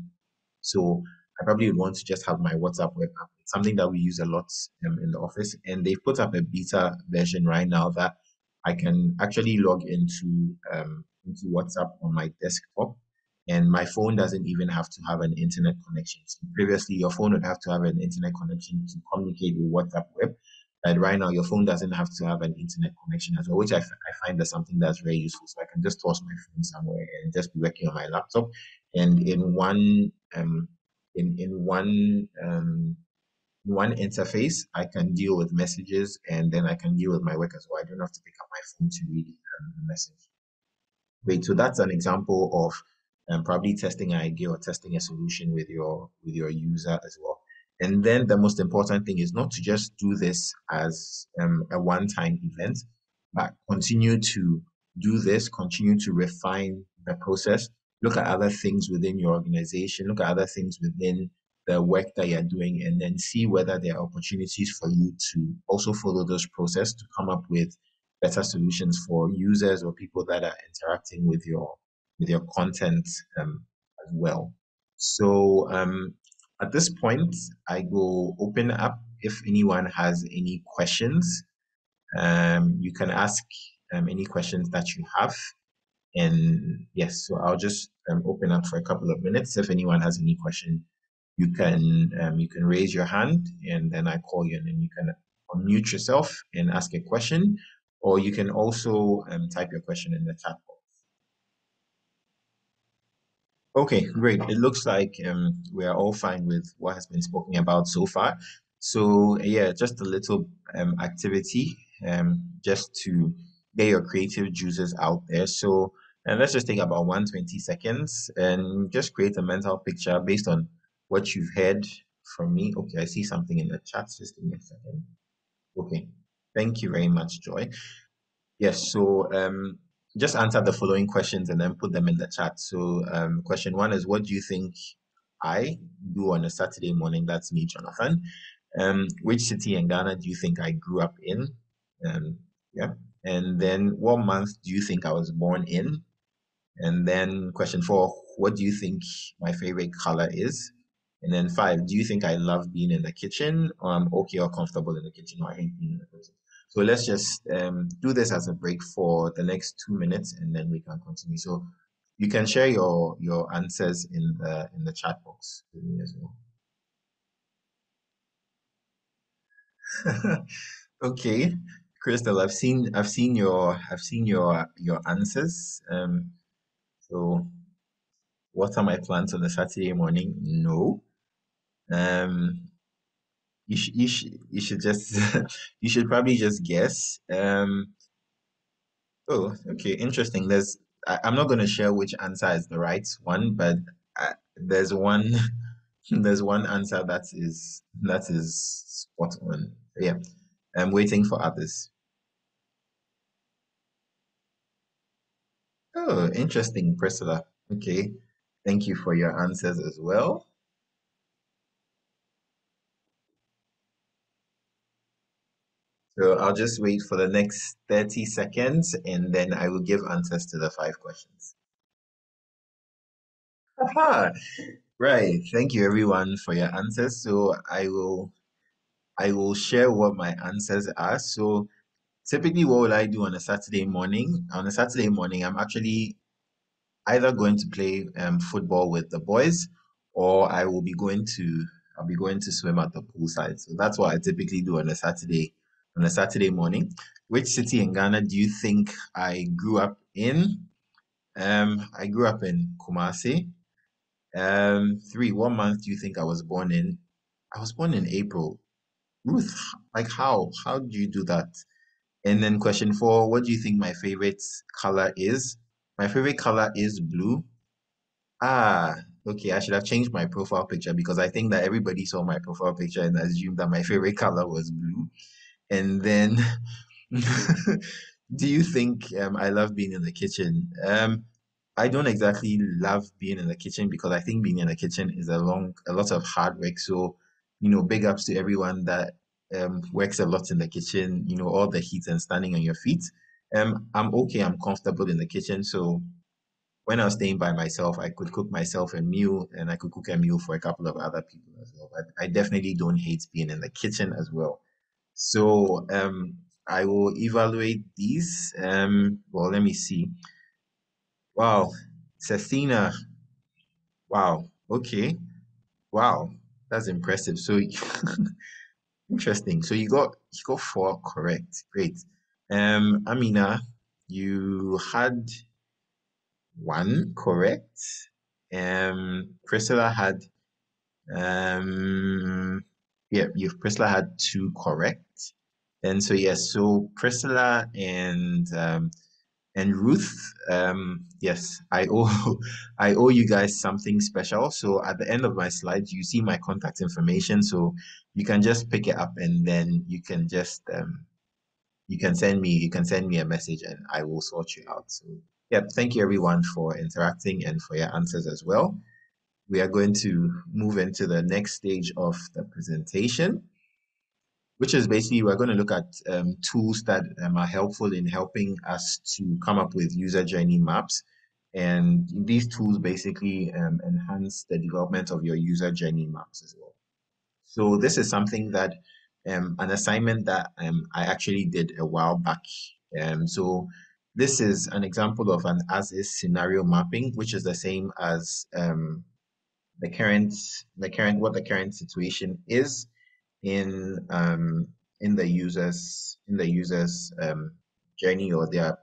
so I probably would want to just have my WhatsApp web app. It's something that we use a lot in the office. And they've put up a beta version right now that I can actually log into WhatsApp on my desktop. And my phone doesn't even have to have an internet connection. So previously, your phone would have to have an internet connection to communicate with WhatsApp web. But right now, your phone doesn't have to have an internet connection as well, which I find that's something that's very useful. So I can just toss my phone somewhere and just be working on my laptop. And in one interface, I can deal with messages and then I can deal with my work as well. I don't have to pick up my phone to read the message. Great. So that's an example of probably testing an idea or testing a solution with your user as well. And then the most important thing is not to just do this as a one-time event, but continue to do this, continue to refine the process, look at other things within your organization, look at other things within the work that you're doing, and then see whether there are opportunities for you to also follow this process to come up with better solutions for users or people that are interacting with your content as well. So at this point, I will open up if anyone has any questions. You can ask any questions that you have. And yes, so I'll just open up for a couple of minutes. If anyone has any question, you can raise your hand and then I call you and then you can unmute yourself and ask a question, or you can also type your question in the chat box. Okay, great. It looks like we are all fine with what has been spoken about so far. So yeah, just a little activity just to get your creative juices out there. So and let's just take about 120 seconds and just create a mental picture based on what you've heard from me. Okay, I see something in the chat. Just give me a second. Okay, thank you very much, Joy. Yes, so just answer the following questions and then put them in the chat. So question one is, what do you think I do on a Saturday morning. That's me, Jonathan. Which city in Ghana do you think I grew up in? Um, yeah. And then what month do you think I was born in? And then question four, what do you think my favorite color is? And then five, do you think I love being in the kitchen, or I'm okay or comfortable in the kitchen, or I hate being in the kitchen? So let's just do this as a break for the next 2 minutes, and then we can continue. So you can share your answers in the chat box with me as well. Okay, Crystal, I've seen your answers. So what are my plans on a Saturday morning? No. Um, you should just you should probably just guess. Oh, okay, interesting. I'm not going to share which answer is the right one, but there's one there's one answer that is spot on. Yeah, I'm waiting for others. Oh, interesting, Priscilla. Okay, thank you for your answers as well. So I'll just wait for the next 30 seconds and then I will give answers to the five questions. Aha! Right. Thank you everyone for your answers. So I will share what my answers are. So typically what will I do on a Saturday morning? On a Saturday morning, I'm actually either going to play football with the boys or I'll be going to swim at the poolside. So that's what I typically do on a Saturday morning. Which city in Ghana do you think I grew up in? I grew up in Kumasi. Three, what month do you think I was born in? I was born in April. Ruth, like how? How do you do that? And then question four, what do you think my favorite color is? My favorite color is blue. Ah, okay. I should have changed my profile picture because I think that everybody saw my profile picture and assumed that my favorite color was blue. And then, do you think I love being in the kitchen? I don't exactly love being in the kitchen because I think being in the kitchen is a lot of hard work. So, big ups to everyone that works a lot in the kitchen. All the heat and standing on your feet. I'm okay. I'm comfortable in the kitchen. So when I was staying by myself, I could cook myself a meal and I could cook a meal for a couple of other people as well. But I definitely don't hate being in the kitchen as well. So I will evaluate these. Well, let me see. Wow, Sethina. Wow. Okay. Wow. That's impressive. So interesting. So you got four correct. Great. Amina, you had one correct. Priscilla had yeah, Priscilla had two correct. And so yes, so Priscilla and Ruth, yes, I owe I owe you guys something special. So at the end of my slides, you see my contact information. So you can just pick it up and then you can send me a message and I will sort you out. So yeah, thank you everyone for interacting and for your answers as well. We are going to move into the next stage of the presentation, which is basically we're going to look at tools that are helpful in helping us to come up with user journey maps. And these tools basically enhance the development of your user journey maps as well. So this is something that an assignment that I actually did a while back. So this is an example of an as-is scenario mapping, which is the same as the current the current situation is in the user's journey or their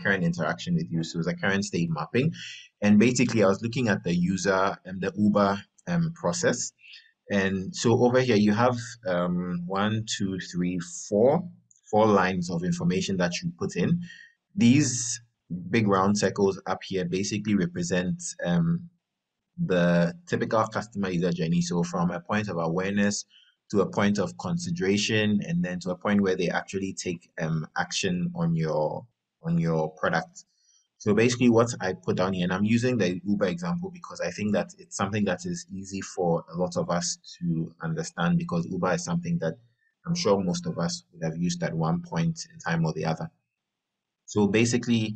current interaction with you. So it's a current state mapping. And basically I was looking at the user and the Uber process. And so over here you have one, two, three, four lines of information that you put in. These big round circles up here basically represent the typical customer user journey. So from a point of awareness to a point of consideration, and then to a point where they actually take action on your product. So basically what I put down here, and I'm using the Uber example because I think that it's something that is easy for a lot of us to understand because Uber is something that I'm sure most of us would have used at one point in time or the other. So basically,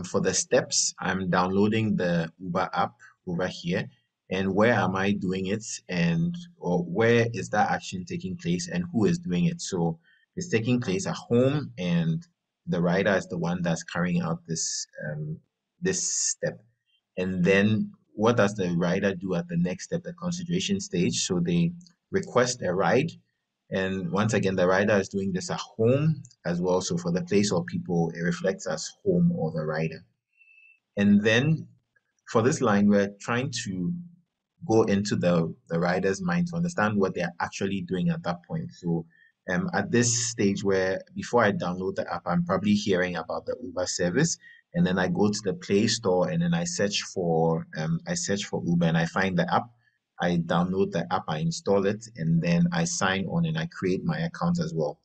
for the steps, I'm downloading the Uber app over here. And where am I doing it? And or where is that action taking place and who is doing it? So it's taking place at home and the rider is the one that's carrying out this step. And then what does the rider do at the next step, the consideration stage? So they request a ride. And once again, the rider is doing this at home as well. So for the place or people, it reflects as home or the rider. And then for this line, we're trying to go into the rider's mind to understand what they're actually doing at that point. So at this stage where before I download the app, I'm probably hearing about the Uber service. And then I go to the Play Store and then I search for Uber and I find the app. I download the app, I install it, and then I sign on and I create my account as well.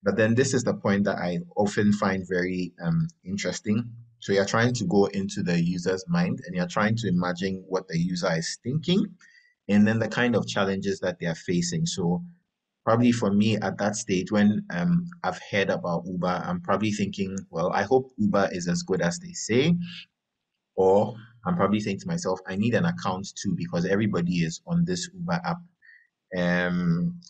But then this is the point that I often find very interesting. So you're trying to go into the user's mind and you're trying to imagine what the user is thinking and then the kind of challenges that they are facing. So probably for me at that stage when I've heard about Uber, I'm probably thinking, well, I hope Uber is as good as they say. Or I'm probably saying to myself, I need an account too because everybody is on this Uber app. Um,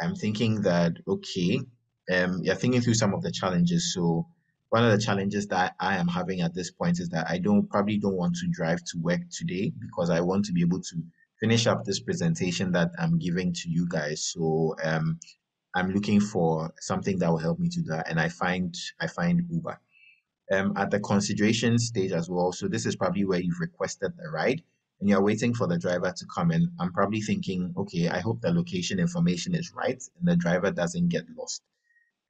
I'm thinking that, okay, you're thinking through some of the challenges. So one of the challenges that I am having at this point is that I probably don't want to drive to work today because I want to be able to finish up this presentation that I'm giving to you guys. So I'm looking for something that will help me to do that. And I find Uber at the consideration stage as well. So this is probably where you've requested the ride and you're waiting for the driver to come in. I'm probably thinking, okay, I hope the location information is right and the driver doesn't get lost.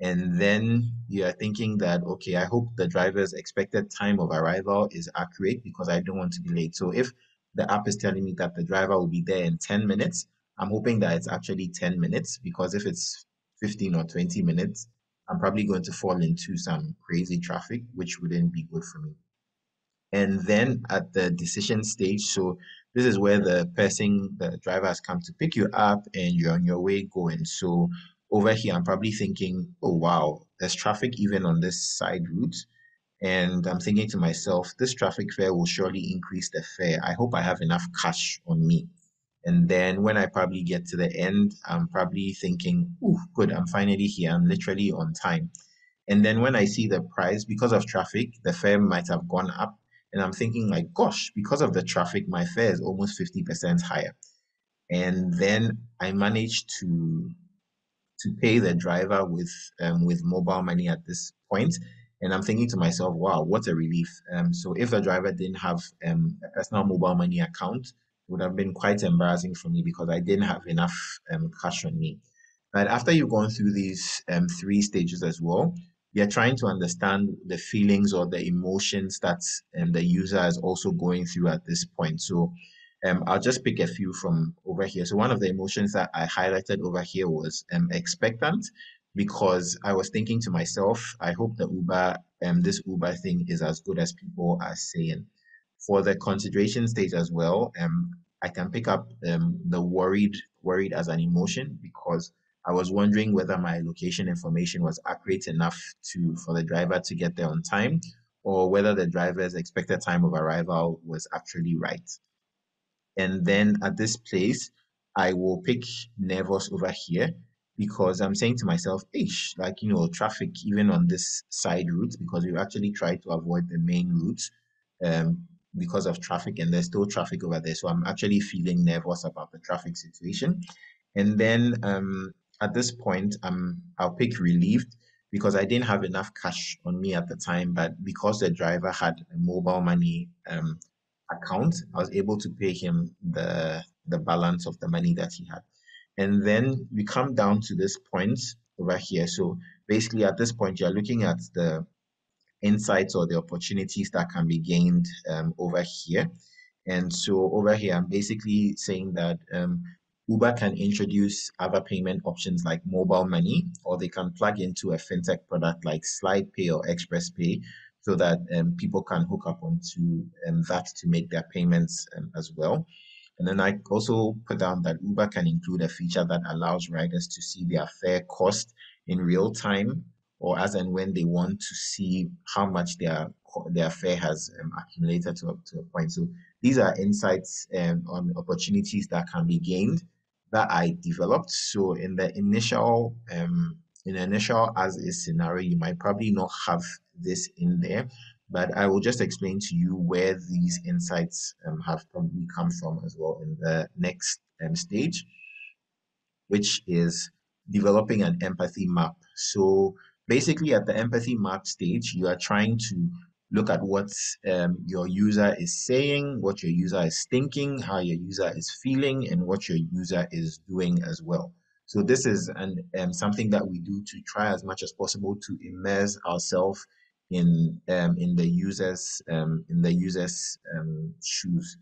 And then you are thinking that, okay, I hope the driver's expected time of arrival is accurate because I don't want to be late. So if the app is telling me that the driver will be there in 10 minutes, I'm hoping that it's actually 10 minutes because if it's 15 or 20 minutes, I'm probably going to fall into some crazy traffic, which wouldn't be good for me. And then at the decision stage, so this is where the driver has come to pick you up and you're on your way going. So over here, I'm probably thinking, oh, wow, there's traffic even on this side route. And I'm thinking to myself, this traffic fare will surely increase the fare. I hope I have enough cash on me. And then when I probably get to the end, I'm probably thinking, oh, good, I'm finally here. I'm literally on time. And then when I see the price, because of traffic, the fare might have gone up. And I'm thinking like, gosh, because of the traffic, my fare is almost 50% higher. And then I managed to pay the driver with mobile money at this point. And I'm thinking to myself, wow, what a relief. So if the driver didn't have a personal mobile money account, it would have been quite embarrassing for me because I didn't have enough cash on me. But after you've gone through these three stages as well, you're trying to understand the feelings or the emotions that the user is also going through at this point. So I'll just pick a few from over here. So one of the emotions that I highlighted over here was expectant because I was thinking to myself, I hope this Uber thing is as good as people are saying. For the consideration stage as well, I can pick up the worried as an emotion because I was wondering whether my location information was accurate enough for the driver to get there on time or whether the driver's expected time of arrival was actually right. And then at this place, I will pick nervous over here because I'm saying to myself, ish, like, traffic even on this side route because we've actually tried to avoid the main route because of traffic and there's still traffic over there. So I'm actually feeling nervous about the traffic situation. And then at this point, I'll pick relieved because I didn't have enough cash on me at the time, but because the driver had a mobile money account, I was able to pay him the balance of the money that he had. And then we come down to this point over here. So basically at this point, you're looking at the insights or the opportunities that can be gained over here. And so over here, I'm basically saying that Uber can introduce other payment options like mobile money, or they can plug into a fintech product like Slide Pay or Express Pay so that people can hook up onto that to make their payments as well. And then I also put down that Uber can include a feature that allows riders to see their fare cost in real time, or as and when they want to see how much their fare has accumulated to a point. So these are insights on opportunities that can be gained that I developed. So in the initial as is scenario, you might probably not have this in there, but I will just explain to you where these insights have probably come from as well in the next stage, which is developing an empathy map. So basically, at the empathy map stage, you are trying to look at what your user is saying, what your user is thinking, how your user is feeling, and what your user is doing as well. So this is something that we do to try as much as possible to immerse ourselves in the user's shoes.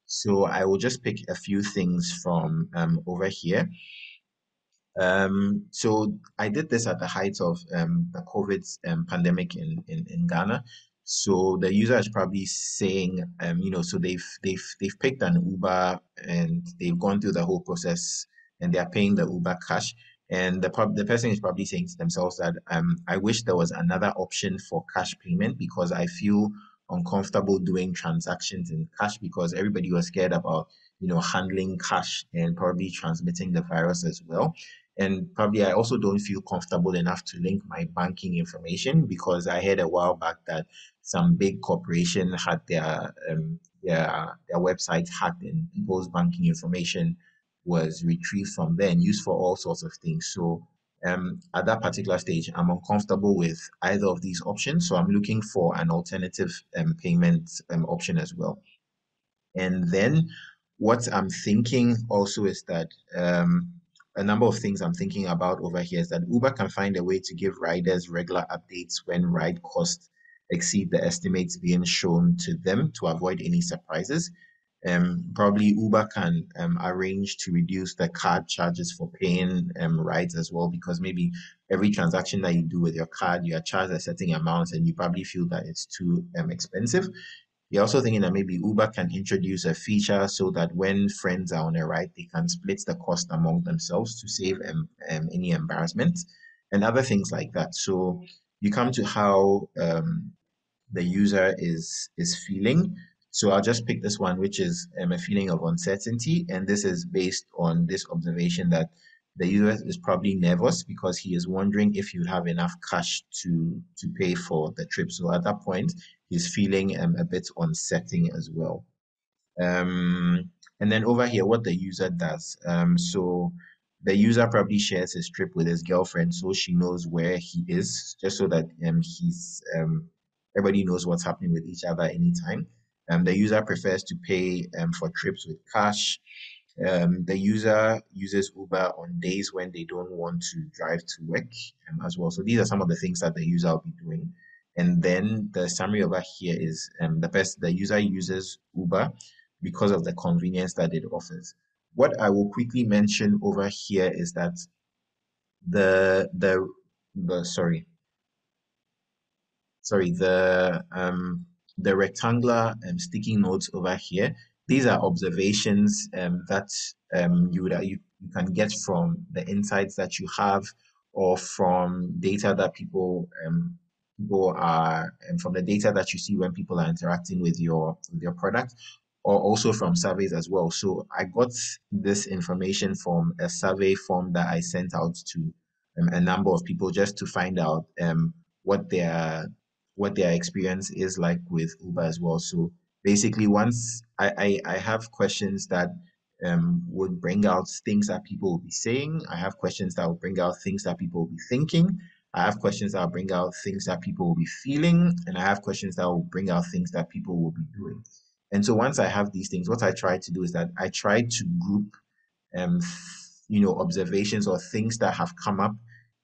So I will just pick a few things from over here. So I did this at the height of the COVID pandemic in Ghana. So the user is probably saying, so they've picked an Uber and they've gone through the whole process and they are paying the Uber cash. And the person is probably saying to themselves that I wish there was another option for cash payment because I feel uncomfortable doing transactions in cash because everybody was scared about handling cash and probably transmitting the virus as well. And probably I also don't feel comfortable enough to link my banking information because I heard a while back that some big corporation had their website hacked and people's banking information was retrieved from there and used for all sorts of things. So at that particular stage, I'm uncomfortable with either of these options. So I'm looking for an alternative payment option as well. And then what I'm thinking also is that a number of things I'm thinking about over here is that Uber can find a way to give riders regular updates when ride costs exceed the estimates being shown to them to avoid any surprises. Probably Uber can arrange to reduce the card charges for paying rides as well, because maybe every transaction that you do with your card, you are charged a certain amount and you probably feel that it's too expensive. You're also thinking that maybe Uber can introduce a feature so that when friends are on a ride, they can split the cost among themselves to save any embarrassment and other things like that. So you come to how the user is feeling. So I'll just pick this one, which is a feeling of uncertainty, and this is based on this observation that the user is probably nervous because he is wondering if you have enough cash to pay for the trip. So at that point, he's feeling a bit uncertain as well. And then over here, what the user does. So the user probably shares his trip with his girlfriend, so she knows where he is, just so that everybody knows what's happening with each other anytime. The user prefers to pay for trips with cash. The user uses Uber on days when they don't want to drive to work as well. So these are some of the things that the user will be doing. And then the summary over here is the user uses Uber because of the convenience that it offers. What I will quickly mention over here is that the the the sorry, the rectangular sticky notes over here, these are observations that you can get from the insights that you have or from data that people are from the data that you see when people are interacting with your product, or also from surveys as well. So I got this information from a survey form that I sent out to a number of people just to find out what their what their experience is like with Uber as well. So basically, once I have questions that would bring out things that people will be saying. I have questions that will bring out things that people will be thinking. I have questions that will bring out things that people will be feeling, and I have questions that will bring out things that people will be doing. And so once I have these things, what I try to do is that I try to group um, observations or things that have come up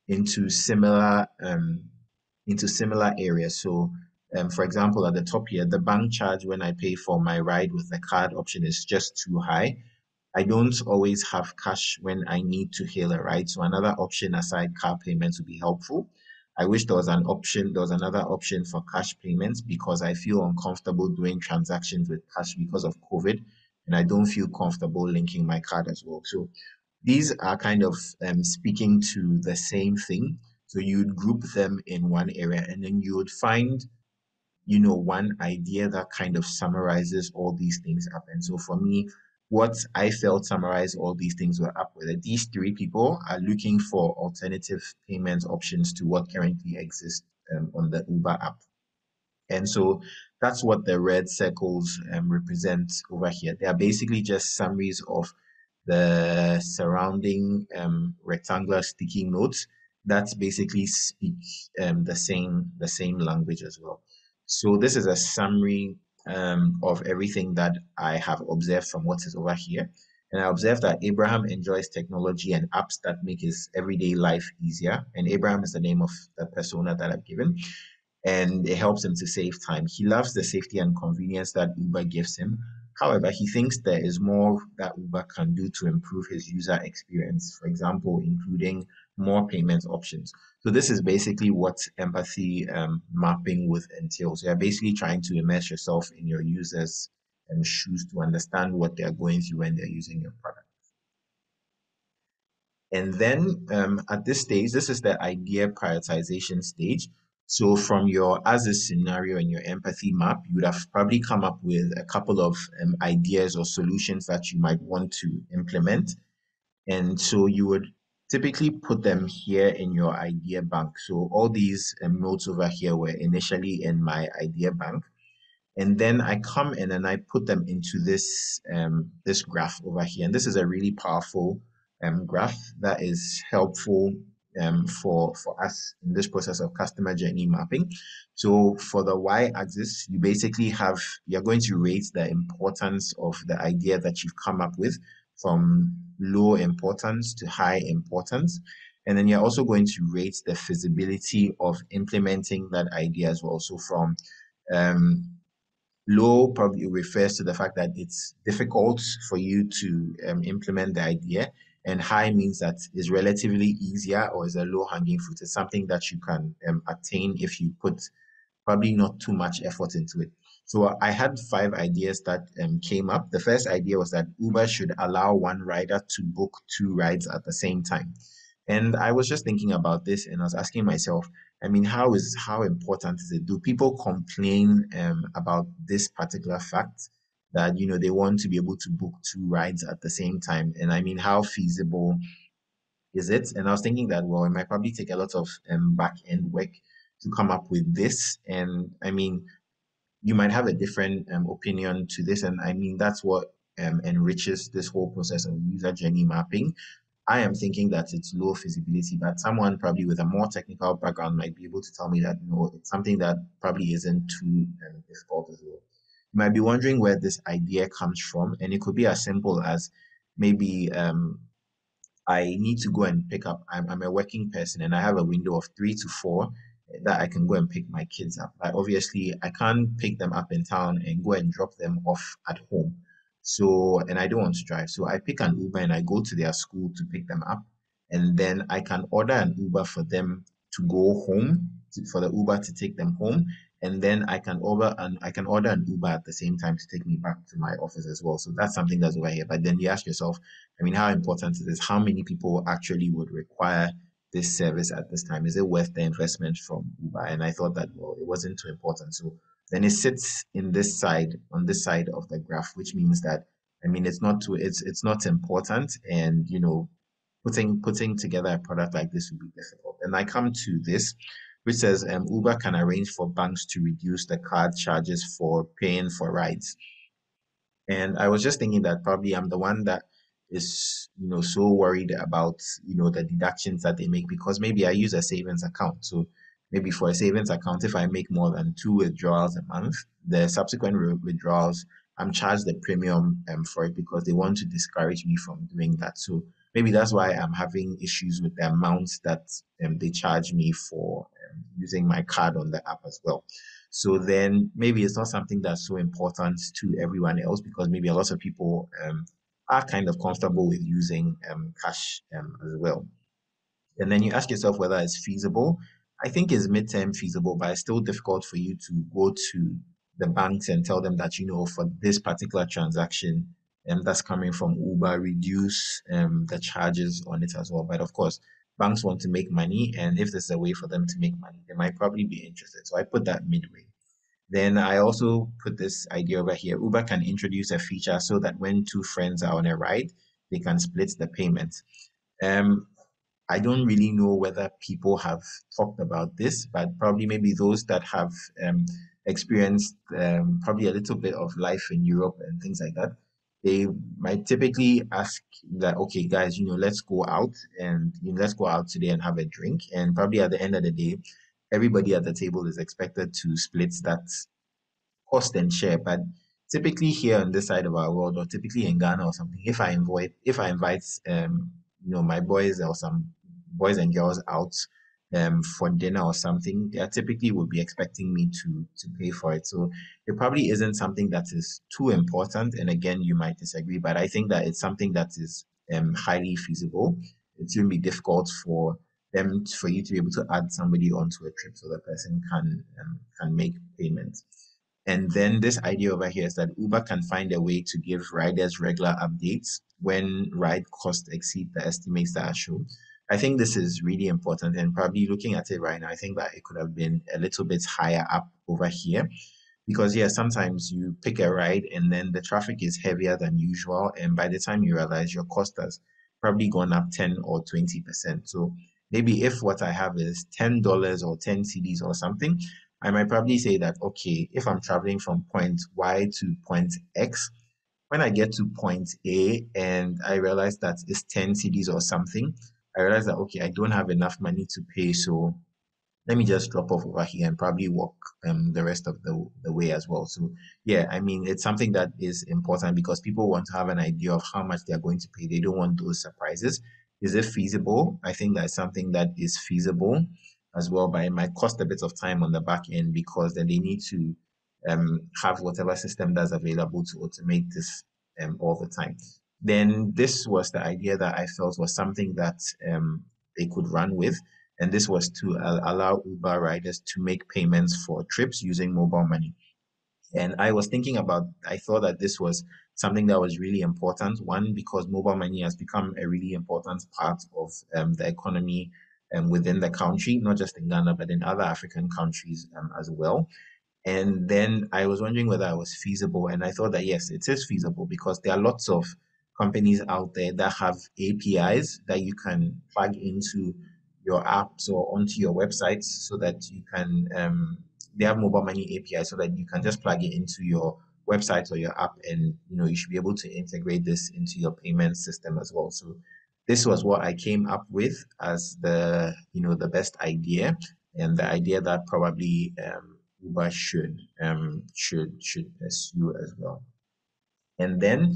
into similar areas. So, for example, at the top here, the bank charge when I pay for my ride with the card option is just too high. I don't always have cash when I need to hail a ride, so another option aside car payments would be helpful. I wish there was an option, there was another option for cash payments because I feel uncomfortable doing transactions with cash because of COVID, and I don't feel comfortable linking my card as well. So these are kind of speaking to the same thing. So you'd group them in one area, and then you would find, one idea that kind of summarizes all these things up. And so for me, what I felt summarized all these things were up with it. These three people are looking for alternative payment options to what currently exists on the Uber app. And so that's what the red circles represent over here. They are basically just summaries of the surrounding rectangular sticky notes that basically speak the same language as well. So this is a summary of everything that I have observed from what is over here. And I observed that Abraham enjoys technology and apps that make his everyday life easier. And Abraham is the name of the persona that I've given, and it helps him to save time. He loves the safety and convenience that Uber gives him. However, he thinks there is more that Uber can do to improve his user experience, for example, including more payment options. So this is basically what empathy mapping with entails. You're basically trying to immerse yourself in your users' shoes to understand what they're going through when they're using your product. And then at this stage, this is the idea prioritization stage. So from your as a scenario and your empathy map, you would have probably come up with a couple of ideas or solutions that you might want to implement. And so you would typically put them here in your idea bank. So all these notes over here were initially in my idea bank. And then I come in and I put them into this graph over here. And this is a really powerful graph that is helpful for us in this process of customer journey mapping. So for the y-axis, you're going to rate the importance of the idea that you've come up with from low importance to high importance. And then you're also going to rate the feasibility of implementing that idea as well. So from um, low probably refers to the fact that it's difficult for you to implement the idea, and high means that it's relatively easier or is a low hanging fruit. It's something that you can attain if you put probably not too much effort into it. So I had 5 ideas that came up. The first idea was that Uber should allow one rider to book 2 rides at the same time. And I was just thinking about this and I was asking myself, I mean, how important is it? Do people complain about this particular fact that they want to be able to book 2 rides at the same time? And I mean, how feasible is it? And I was thinking that, well, it might probably take a lot of back end work to come up with this. And I mean, you might have a different opinion to this. And I mean, that's what enriches this whole process of user journey mapping. I am thinking that it's low feasibility, but someone probably with a more technical background might be able to tell me that no, it's something that probably isn't too difficult as well. You might be wondering where this idea comes from, and it could be as simple as maybe I need to go and pick up. I'm a working person and I have a window of 3 to 4 that I can go and pick my kids up. But obviously, I can't pick them up in town and go and drop them off at home. So, and I don't want to drive. So I pick an Uber and I go to their school to pick them up. And then I can order an Uber for them to go home, for the Uber to take them home. And then I can order an Uber at the same time to take me back to my office as well. So that's something that's over here. But then you ask yourself, I mean, how important is this? How many people actually would require this service at this time? Is it worth the investment from Uber? And I thought that, well, it wasn't too important. So then it sits on this side of the graph, which means that, I mean, it's not important. And, putting together a product like this would be difficult. And I come to this, which says Uber can arrange for banks to reduce the card charges for paying for rides. And I was just thinking that probably I'm the one that is, so worried about, the deductions that they make because maybe I use a savings account. So maybe for a savings account, if I make more than 2 withdrawals a month, the subsequent withdrawals, I'm charged the premium for it because they want to discourage me from doing that. So maybe that's why I'm having issues with the amounts that they charge me for using my card on the app as well. So then maybe it's not something that's so important to everyone else because maybe a lot of people are kind of comfortable with using cash as well. And then you ask yourself whether it's feasible. I think is midterm feasible, but it's still difficult for you to go to the banks and tell them that, for this particular transaction, that's coming from Uber, reduce the charges on it as well. But of course, banks want to make money, and if there's a way for them to make money, they might probably be interested. So I put that midway. Then I also put this idea over here. Uber can introduce a feature so that when two friends are on a ride, they can split the payment. Um, I don't really know whether people have talked about this, but probably maybe those that have experienced probably a little bit of life in Europe and things like that, they might typically ask that, okay, guys, let's go out and let's go out today and have a drink. And probably at the end of the day, everybody at the table is expected to split that cost and share. But typically here on this side of our world, or typically in Ghana or something, if I invite my boys or some boys and girls out for dinner or something, they typically would be expecting me to pay for it. So it probably isn't something that is too important. And again, you might disagree, but I think that it's something that is highly feasible. It shouldn't be difficult for you to be able to add somebody onto a trip so the person can make payments. And then this idea over here is that Uber can find a way to give riders regular updates when ride costs exceed the estimates that are shown. I think this is really important, and probably looking at it right now, I think that it could have been a little bit higher up over here. Because yeah, sometimes you pick a ride and then the traffic is heavier than usual, and by the time you realize your cost has probably gone up 10 or 20%. So maybe if what I have is $10 or 10 CDs or something, I might probably say that, okay, if I'm traveling from point Y to point X, when I get to point A and I realize that it's 10 CDs or something, I realize that, okay, I don't have enough money to pay. So let me just drop off over here and probably walk the rest of the way as well. So yeah, I mean, it's something that is important because people want to have an idea of how much they're going to pay. They don't want those surprises. Is it feasible? I think that's something that is feasible as well, but it might cost a bit of time on the back end because then they need to have whatever system that's available to automate this all the time. Then this was the idea that I felt was something that they could run with, and this was to allow Uber riders to make payments for trips using mobile money. And I thought that this was something that was really important. One, because mobile money has become a really important part of the economy within the country, not just in Ghana, but in other African countries as well. And then I was wondering whether it was feasible. And I thought that yes, it is feasible because there are lots of companies out there that have APIs that you can plug into your apps or onto your websites so that you can, they have mobile money APIs so that you can just plug it into your website or your app, and you should be able to integrate this into your payment system as well. So this was what I came up with as the best idea, and the idea that probably Uber should pursue as well. And then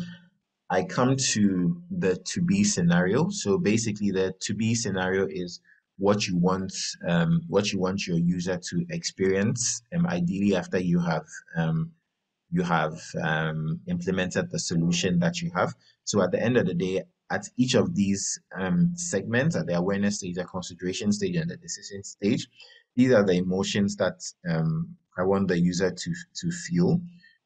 I come to the to be scenario. So basically, the to be scenario is what you want your user to experience, ideally after you have implemented the solution that you have. So at the end of the day, at each of these segments, at the awareness stage, the consideration stage, and the decision stage, these are the emotions that I want the user to feel.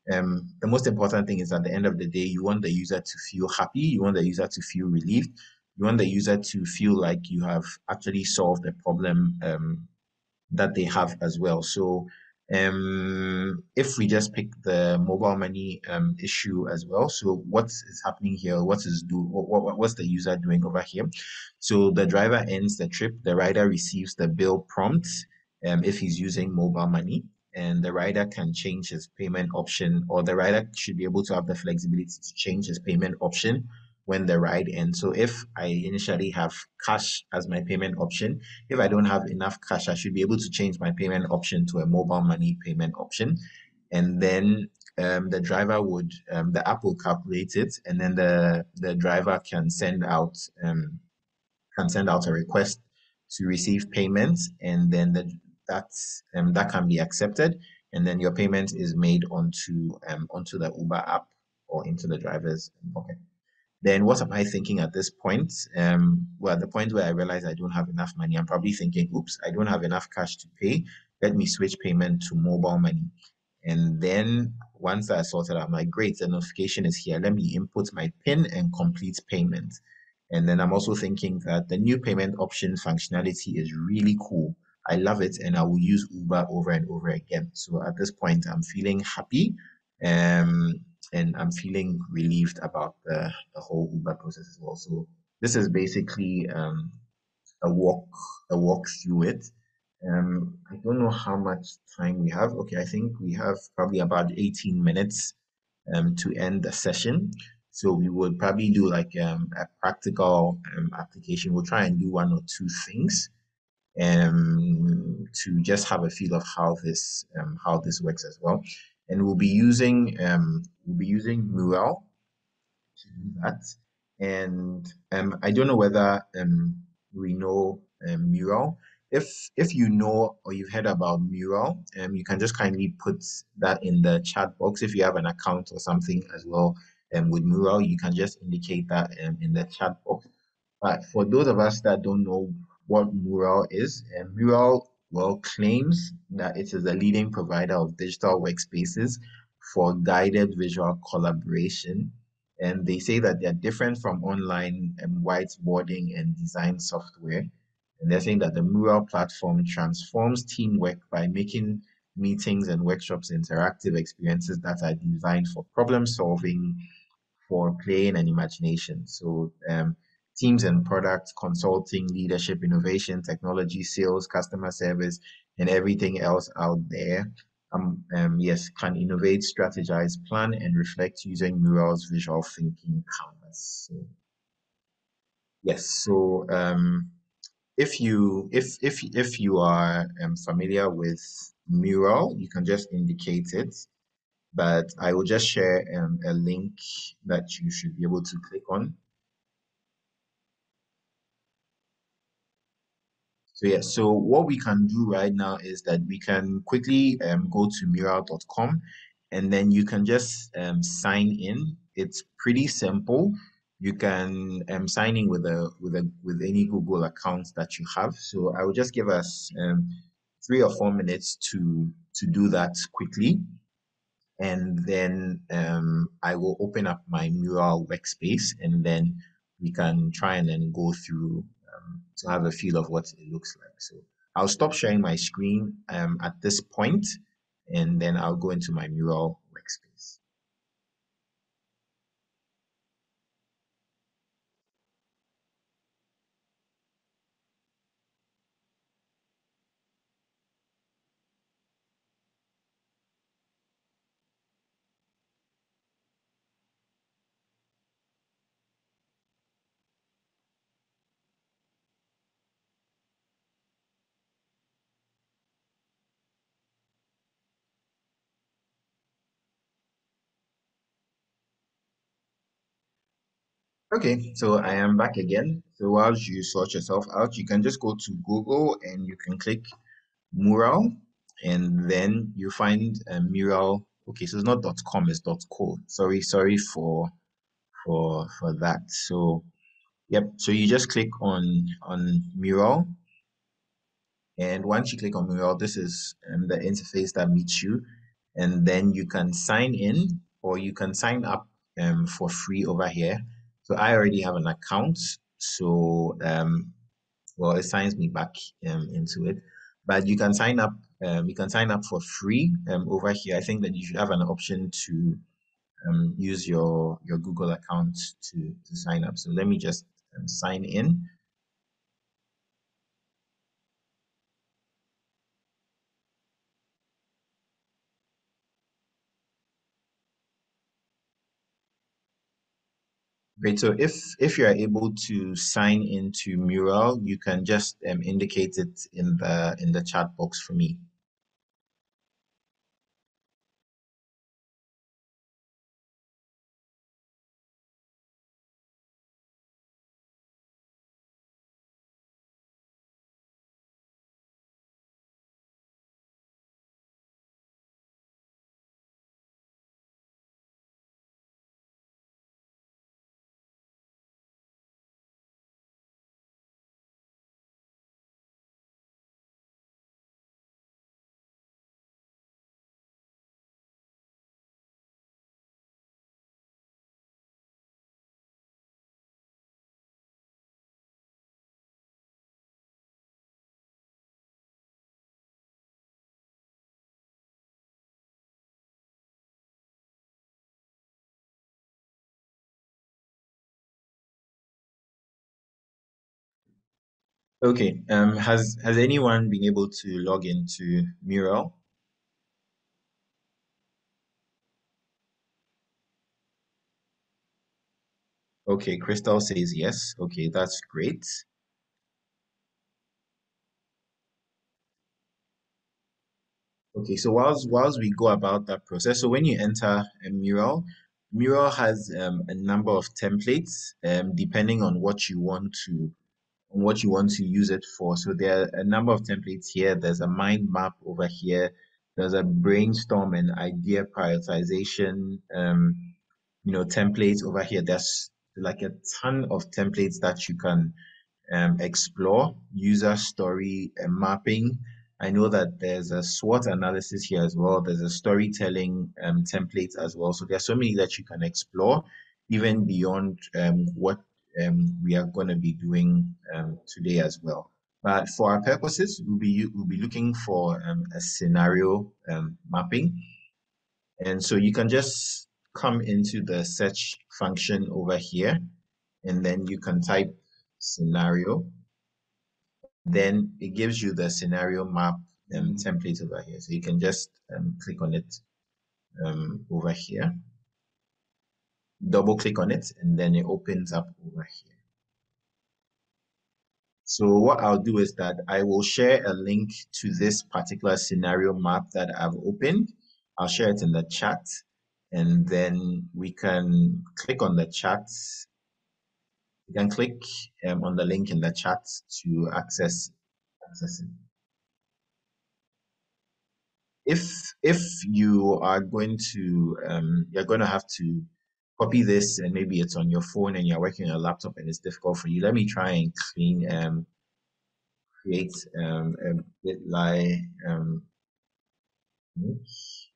The most important thing is at the end of the day, you want the user to feel happy, you want the user to feel relieved, you want the user to feel like you have actually solved the problem that they have as well. So if we just pick the mobile money issue as well, so what is happening here? What's the user doing over here? So the driver ends the trip, the rider receives the bill prompt if he's using mobile money, and the rider can change his payment option, or the rider should be able to have the flexibility to change his payment option when the ride ends. So if I initially have cash as my payment option, if I don't have enough cash, I should be able to change my payment option to a mobile money payment option. And then the app will calculate it, and then the driver can send out a request to receive payments, and then that can be accepted, and then your payment is made onto the Uber app or into the driver's pocket. Then what am I thinking at this point? Well, at the point where I realize I don't have enough money, I'm probably thinking, oops, I don't have enough cash to pay. Let me switch payment to mobile money. And then once I sorted out, I'm like, great, the notification is here. Let me input my PIN and complete payment. And then I'm also thinking that the new payment option functionality is really cool. I love it, and I will use Uber over and over again. So at this point, I'm feeling happy, um, and I'm feeling relieved about the whole Uber process as well. So this is basically a walk a walk through it. I don't know how much time we have. Okay, I think we have probably about 18 minutes to end the session. So we would probably do like a practical application. We'll try and do one or two things to just have a feel of how this works as well. And we'll be using Mural to do that. And I don't know whether we know Mural. If you know or you've heard about Mural, you can just kindly put that in the chat box. If you have an account or something as well with Mural, you can just indicate that in the chat box. But for those of us that don't know what Mural is, Mural well claims that it is a leading provider of digital workspaces for guided visual collaboration. And they say that they're different from online whiteboarding and design software. And they're saying that the Mural platform transforms teamwork by making meetings and workshops interactive experiences that are designed for problem solving, for playing and imagination. So teams and products, consulting, leadership, innovation, technology, sales, customer service, and everything else out there. Yes, can innovate, strategize, plan, and reflect using Mural's visual thinking canvas. So, yes, so if you are familiar with Mural, you can just indicate it, but I will just share a link that you should be able to click on. So yeah, so what we can do right now is that we can quickly go to mural.com and then you can just sign in. It's pretty simple. You can sign in with with any Google account that you have. So I will just give us 3 or 4 minutes to do that quickly, and then I will open up my Mural workspace, and then we can try and then go through to have a feel of what it looks like. So I'll stop sharing my screen at this point, and then I'll go into my Mural workspace. Okay, so I am back again. So while you sort yourself out, you can just go to Google and you can click Mural, and then you find a Mural. Okay, so it's not .com, it's .co. Sorry for that. So yep, so you just click on Mural, and once you click on Mural, this is the interface that meets you, and then you can sign in or you can sign up for free over here. So I already have an account, so well, it signs me back into it. But you can sign up for free over here. I think that you should have an option to use your Google account to sign up. So let me just sign in. Great. So if you are able to sign into Mural, you can just indicate it in the chat box for me. Okay. Has anyone been able to log into Mural? Okay, Crystal says yes. Okay, that's great. Okay, so whilst we go about that process, so when you enter a Mural, Mural has a number of templates depending on what you want to use it for. So there are a number of templates here. There's a mind map over here. There's a brainstorm and idea prioritization template over here. There's like a ton of templates that you can explore, user story and mapping. I know that there's a SWOT analysis here as well. There's a storytelling template as well. So there's so many that you can explore, even beyond what we are going to be doing today as well. But for our purposes, we'll be looking for a scenario mapping. And so you can just come into the search function over here, and then you can type scenario. Then it gives you the scenario map template over here. So you can just click on it over here, double click on it, and then it opens up over here. So what I'll do is that I will share a link to this particular scenario map that I've opened. I'll share it in the chat, and then we can click on the chat. You can click on the link in the chat to access it. If you are going to you're going to have to copy this, and maybe it's on your phone and you're working on a laptop and it's difficult for you, let me try and create a bitly oops,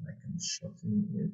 I can shorten it.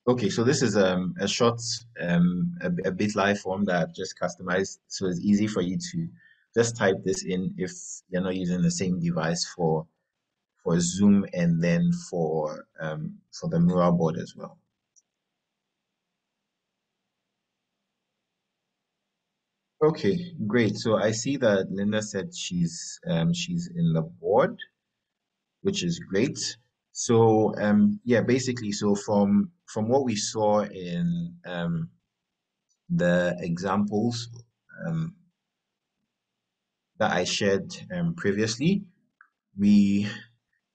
Okay, so this is a short a bitly form that I've just customized, so it's easy for you to just type this in if you're not using the same device for Zoom, and then for the mural board as well. Okay, great. So I see that Linda said she's in the board, which is great. So yeah, basically, so from what we saw in the examples um that I shared previously, we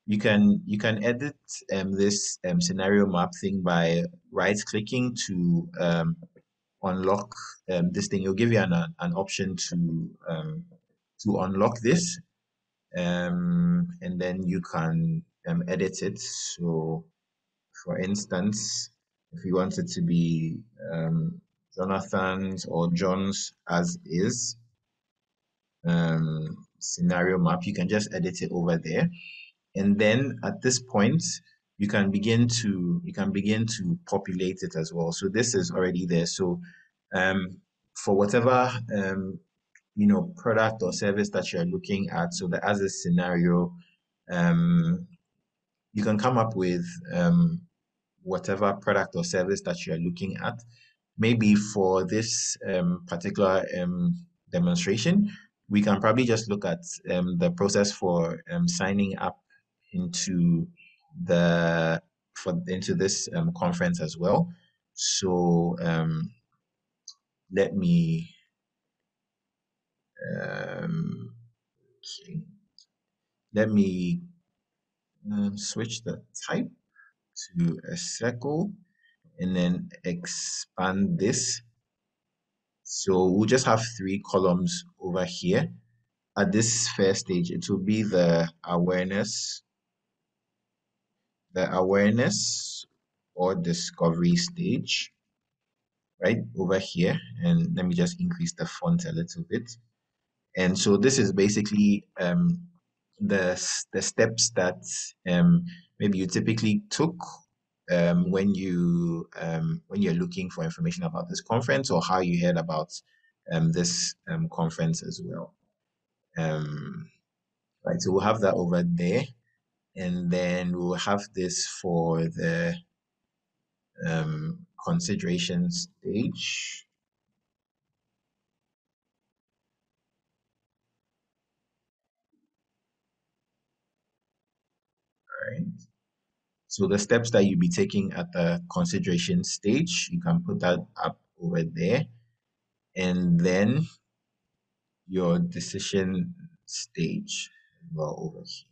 you can edit this scenario map thing by right clicking to unlock this thing. It'll give you an option to unlock this, and then you can edit it. So, for instance, if you want it to be Jonathan's or John's as is scenario map, you can just edit it over there. And then at this point, you can begin to populate it as well. So this is already there. So for whatever product or service that you're looking at, so the as a scenario, um, you can come up with whatever product or service that you're looking at. Maybe for this particular demonstration, we can probably just look at the process for signing up into the into this conference as well. So let me um, okay, let me switch the type to a circle and then expand this. So we'll just have three columns over here. At this first stage, it will be the awareness or discovery stage, right over here. And let me just increase the font a little bit. And so this is basically the steps that maybe you typically took when you're looking for information about this conference, or how you heard about this conference as well. Right, so we'll have that over there, and then we'll have this for the consideration stage. Right. So the steps that you'll be taking at the consideration stage, you can put that up over there. And then your decision stage, well, over here.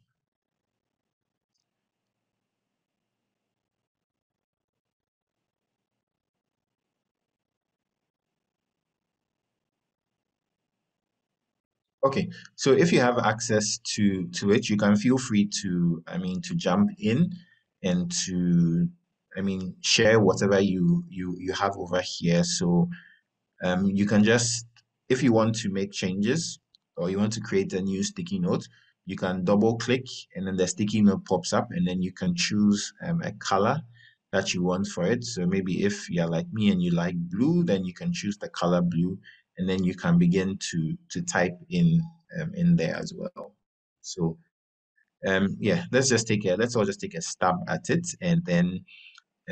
Okay, so if you have access to it, you can feel free to, to jump in and to, share whatever you have over here. So you can just, if you want to make changes or you want to create a new sticky note, you can double click and then the sticky note pops up, and then you can choose a color that you want for it. So maybe if you're like me and you like blue, then you can choose the color blue, and then you can begin to type in there as well. So yeah, let's all just take a stab at it, and then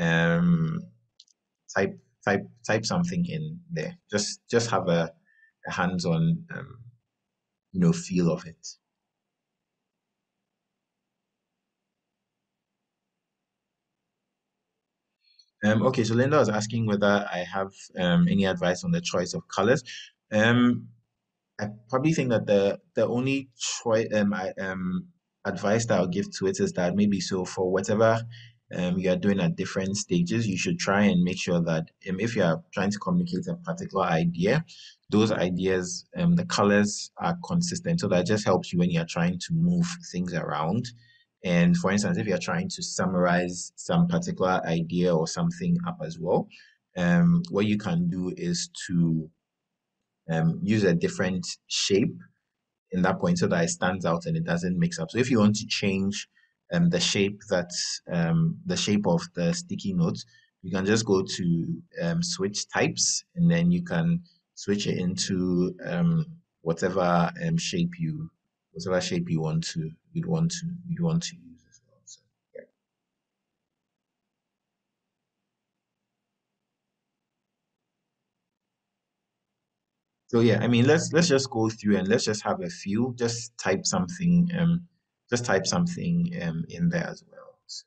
um type type something in there. Just have a hands-on feel of it. Okay, so Linda was asking whether I have any advice on the choice of colors. Um, I probably think that the only choice advice that I'll give to it is that maybe so for whatever you are doing at different stages, you should try and make sure that if you are trying to communicate a particular idea, those ideas the colors are consistent. So that just helps you when you're trying to move things around. And for instance, if you're trying to summarize some particular idea or something up as well, what you can do is to use a different shape in that point so that it stands out and it doesn't mix up. So if you want to change the shape of the sticky note, you can just go to switch types, and then you can switch it into whatever shape you'd want to use as well. So yeah. So yeah, let's just go through and let's just have a few. Just type something in there as well. So,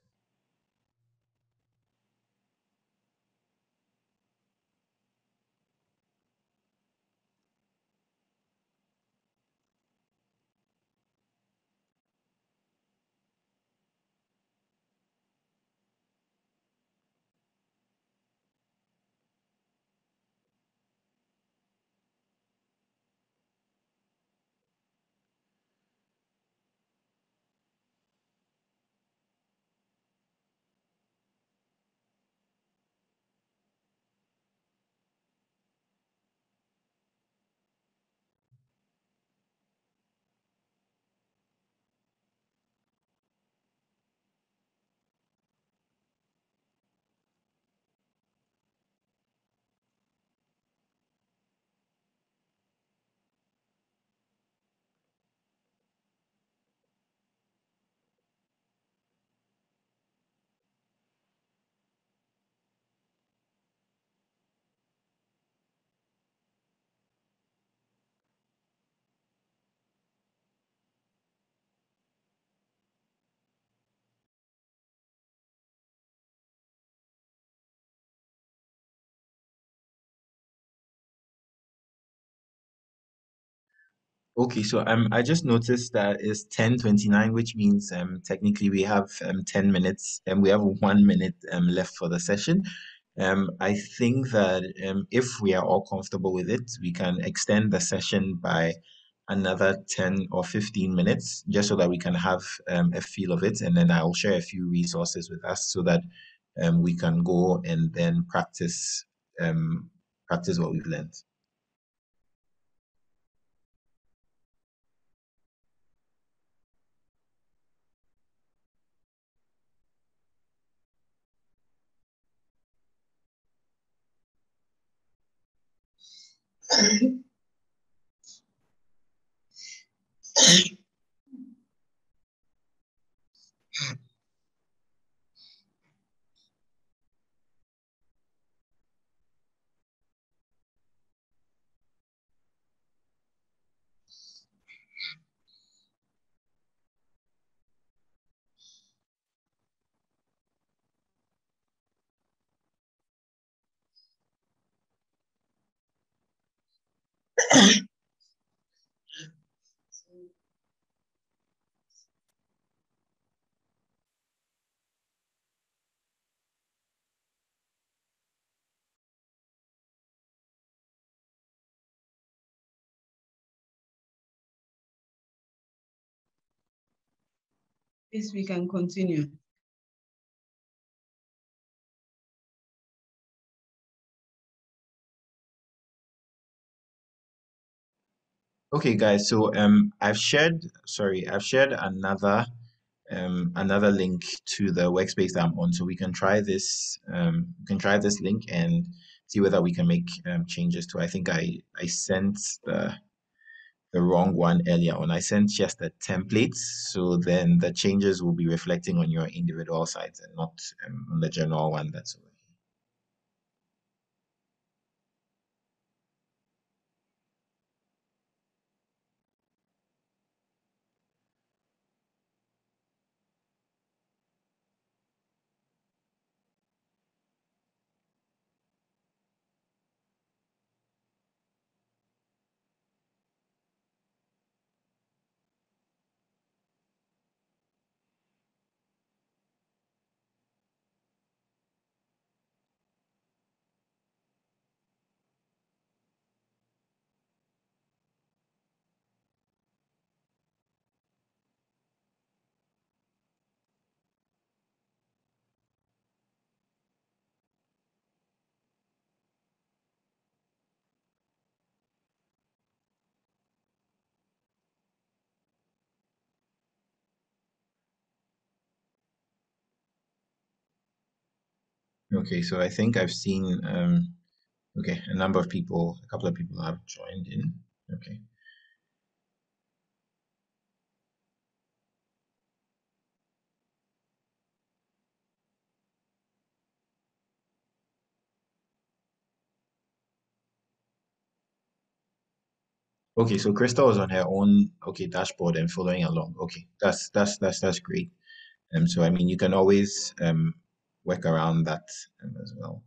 Okay, so I just noticed that it's 10:29, which means technically we have 10 minutes and we have 1 minute left for the session. I think that if we are all comfortable with it, we can extend the session by another 10 or 15 minutes just so that we can have a feel of it. And then I'll share a few resources with us so that we can go and then practice what we've learned. Please, we can continue. Okay, guys, so I've shared another link to the workspace that I'm on, so we can try this link and see whether we can make changes to. I think I sent the wrong one earlier on. I sent just the templates, so then the changes will be reflecting on your individual sites and not on the general one that's over here. Okay, so I think I've seen okay, a couple of people have joined in. Okay. Okay, so Crystal is on her own dashboard and following along. Okay, that's great. So I mean you can always work around that as well.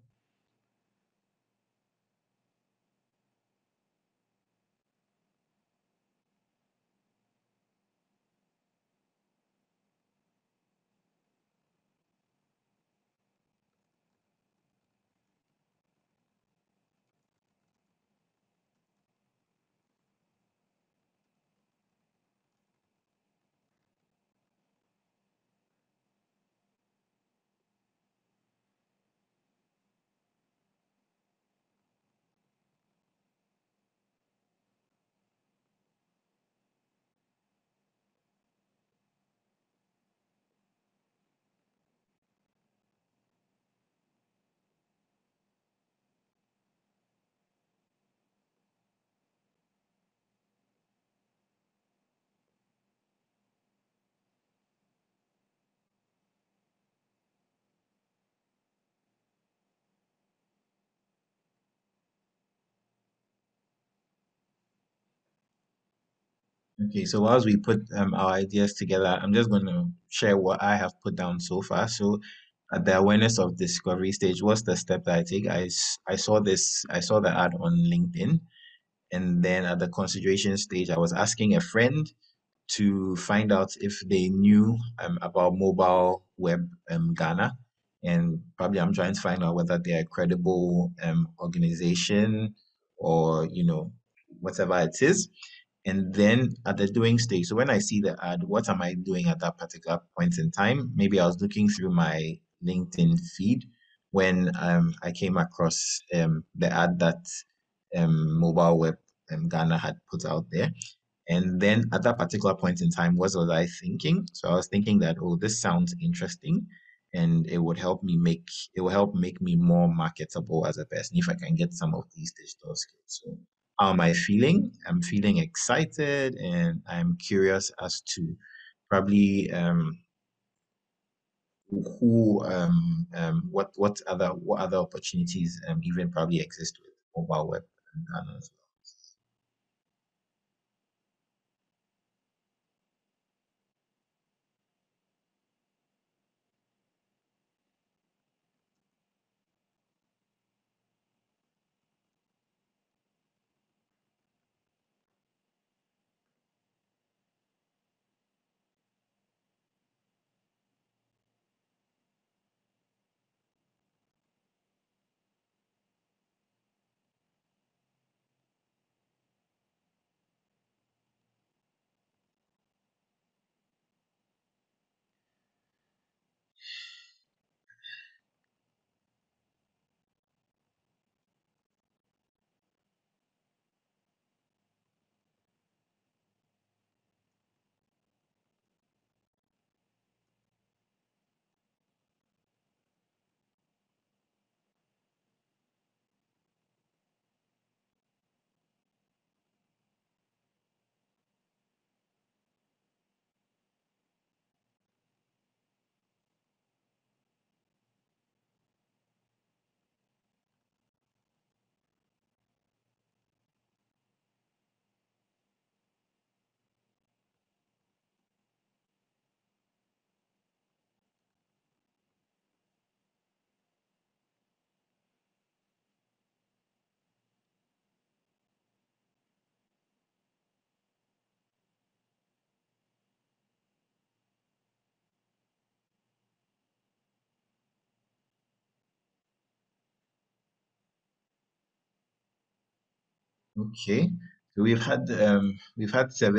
Okay, so whilst we put our ideas together, I'm just going to share what I have put down so far. So, at the awareness of discovery stage, what's the step that I take? I saw the ad on LinkedIn, And then at the consideration stage, I was asking a friend to find out if they knew about mobile web Ghana. And probably I'm trying to find out whether they're a credible organization or, whatever it is. And then at the doing stage, so when I see the ad, what am I doing at that particular point in time? Maybe I was looking through my LinkedIn feed when I came across the ad that Mobile Web Ghana had put out there. And then at that particular point in time, what was I thinking? So I was thinking that, oh, this sounds interesting, and it will help make me more marketable as a person if I can get some of these digital skills. So how am I feeling? I'm feeling excited, and I'm curious as to probably what other opportunities even probably exist with mobile web and Ghana as well. Okay, so we've had 7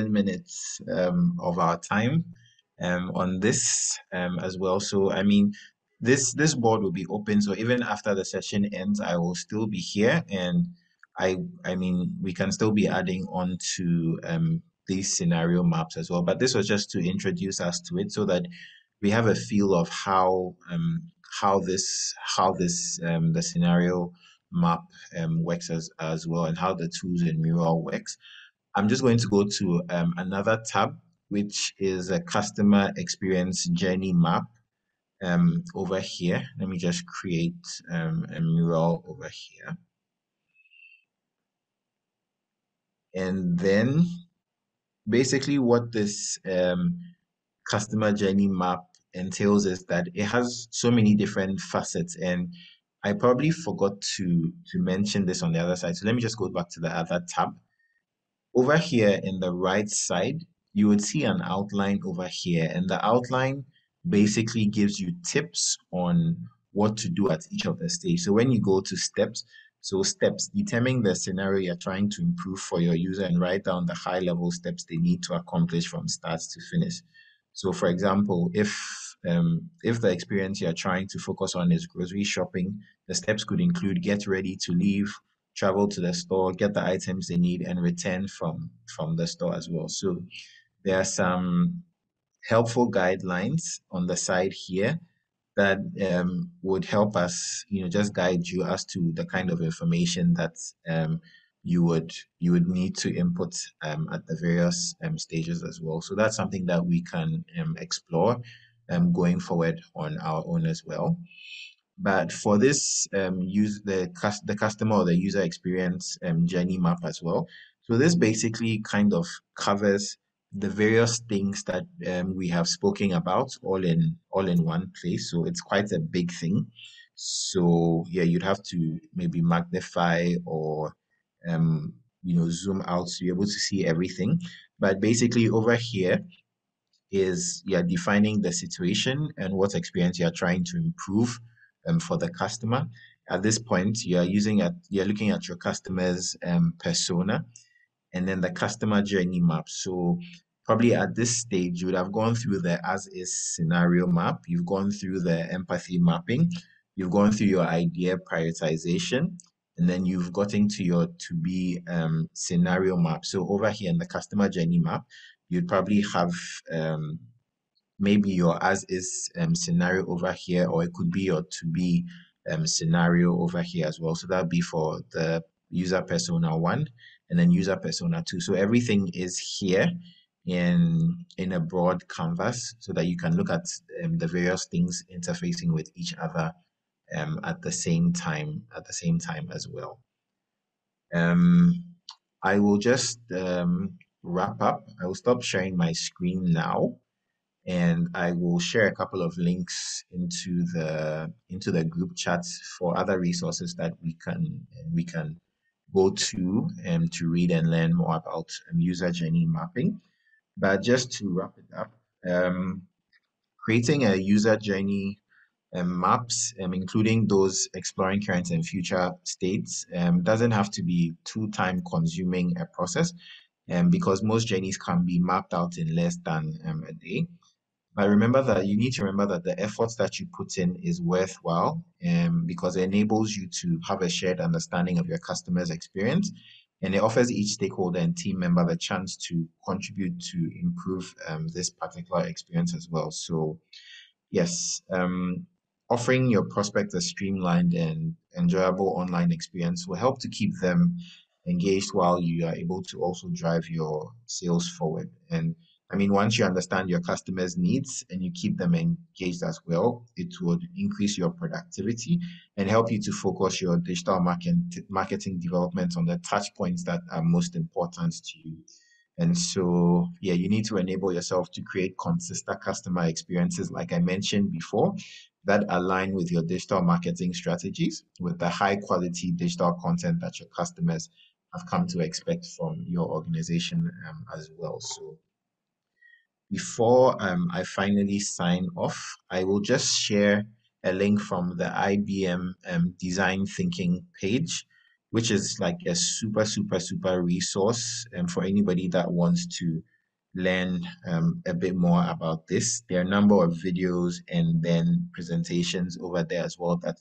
minutes of our time on this as well. So I mean, this board will be open. So even after the session ends, I will still be here, and I mean we can still be adding on to these scenario maps as well. But this was just to introduce us to it, so that we have a feel of how the scenario map works as well, and how the tools in Mural works. I'm just going to go to another tab, which is a customer experience journey map over here. Let me just create a mural over here. And then basically what this customer journey map entails is that it has so many different facets, and I probably forgot to mention this on the other side. So let me just go back to the other tab. Over here in the right side, you would see an outline over here, and the outline basically gives you tips on what to do at each of the stage. So when you go to steps, so steps, determine the scenario you're trying to improve for your user and write down the high level steps they need to accomplish from start to finish. So for example, if the experience you're trying to focus on is grocery shopping, the steps could include get ready to leave, travel to the store, get the items they need, and return from the store as well. So there are some helpful guidelines on the side here that would help us, just guide you as to the kind of information that um, you would need to input at the various stages as well. So that's something that we can explore going forward on our own as well. But for this use the customer or the user experience journey map as well. So this basically kind of covers the various things that we have spoken about all in one place. So it's quite a big thing. So yeah, you'd have to maybe magnify or zoom out to be able to see everything. But basically over here is you're defining the situation and what experience you're trying to improve for the customer. At this point, you're looking at your customer's persona and then the customer journey map. So probably at this stage, you would have gone through the as is scenario map, you've gone through the empathy mapping, you've gone through your idea prioritization, and then you've gotten to your to be scenario map. So over here in the customer journey map, you'd probably have um, maybe your as is scenario over here, or it could be your to be scenario over here as well. So that'd be for the user persona one and then user persona two. So everything is here in a broad canvas so that you can look at the various things interfacing with each other at the same time as well. Um, I will just wrap up. I will stop sharing my screen now and I will share a couple of links into the group chat for other resources that we can go to read and learn more about user journey mapping. But just to wrap it up, um, creating a user journey maps, including those exploring current and future states, doesn't have to be too time consuming a process, because most journeys can be mapped out in less than a day. But remember that you need to remember that the efforts that you put in is worthwhile, because it enables you to have a shared understanding of your customer's experience, and it offers each stakeholder and team member the chance to contribute to improve this particular experience as well. So yes, offering your prospects a streamlined and enjoyable online experience will help to keep them engaged while you are able to also drive your sales forward. And I mean, once you understand your customers' needs and you keep them engaged as well, it would increase your productivity and help you to focus your digital marketing development on the touch points that are most important to you. And so, yeah, you need to enable yourself to create consistent customer experiences, like I mentioned before, that align with your digital marketing strategies, with the high quality digital content that your customers have come to expect from your organization as well. So, before I finally sign off, I will just share a link from the IBM design thinking page, which is like a super resource for anybody that wants to learn a bit more about this. There are a number of videos and then presentations over there as well that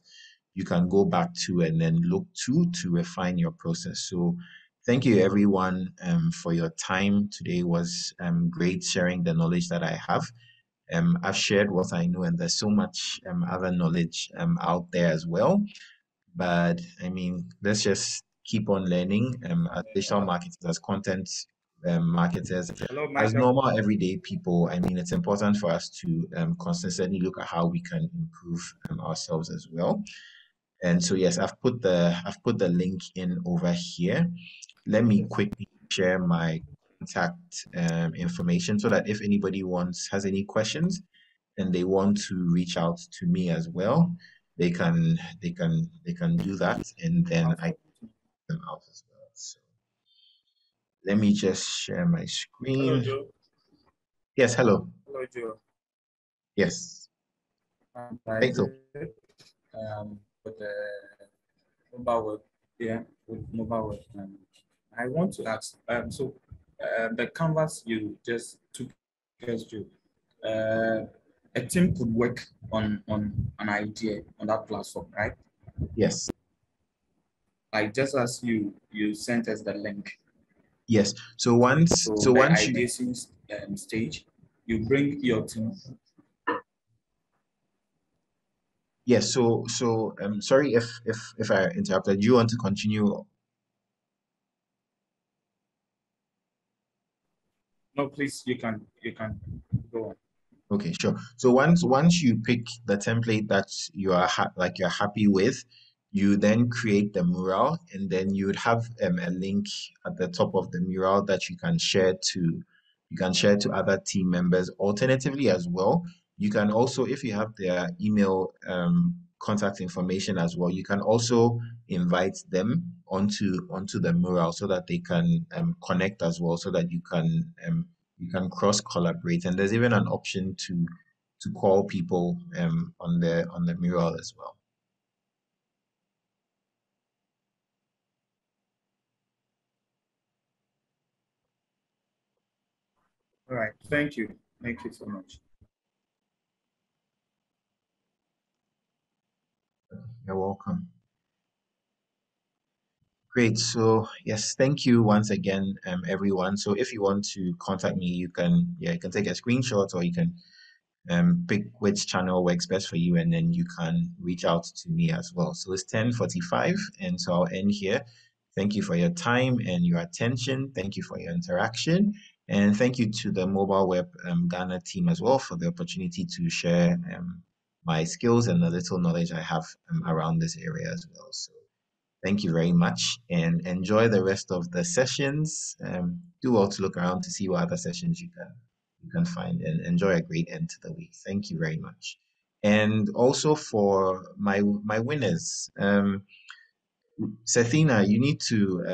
you can go back to and then look to refine your process. So thank you everyone for your time. Today was great sharing the knowledge that I have. I've shared what I know, and there's so much other knowledge out there as well. But I mean, let's just keep on learning as digital marketers, as content marketers, Hello, as Michael. normal everyday people. I mean, it's important for us to consistently look at how we can improve ourselves as well. And so yes, I've put the link in over here. Let me quickly share my contact information so that if anybody has any questions and they want to reach out to me as well, they can do that, and then I can them out as well. So let me just share my Hello, screen. Joe. Yes, hello. Hello, Joe. Yes. I Thanks. did with the mobile web. Yeah, with mobile web. I want to ask. The canvas you just took us to, a team could work on an idea on that platform, right? Yes. Like just as you sent us the link. Yes. So So the once you ideation stage, you bring your team. yes, so sorry if I interrupted. Do you want to continue? No, please, you can go on. Okay, sure. So once you pick the template that you are like you're happy with, you then create the mural, and then you would have a link at the top of the mural that you can share to other team members. Alternatively, as well, you can also, if you have their email contact information as well. You can also invite them onto the mural so that they can connect as well, so that you can cross collaborate. And there's even an option to call people on the mural as well. All right. Thank you. Thank you so much. You're welcome. Great. So yes, thank you once again, everyone. So if you want to contact me, you can take a screenshot, or you can pick which channel works best for you, and then you can reach out to me as well. So it's 10:45, and so I'll end here. Thank you for your time and your attention. Thank you for your interaction, and thank you to the Mobile Web Ghana team as well for the opportunity to share my skills and the little knowledge I have around this area as well. So thank you very much, and enjoy the rest of the sessions. Do well to look around to see what other sessions you can find, and enjoy a great end to the week. Thank you very much. And also for my winners, Sethina, you need to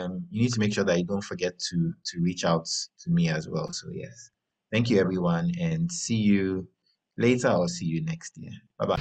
make sure that you don't forget to reach out to me as well. So yes, thank you everyone, and see you later, or see you next year. Bye bye.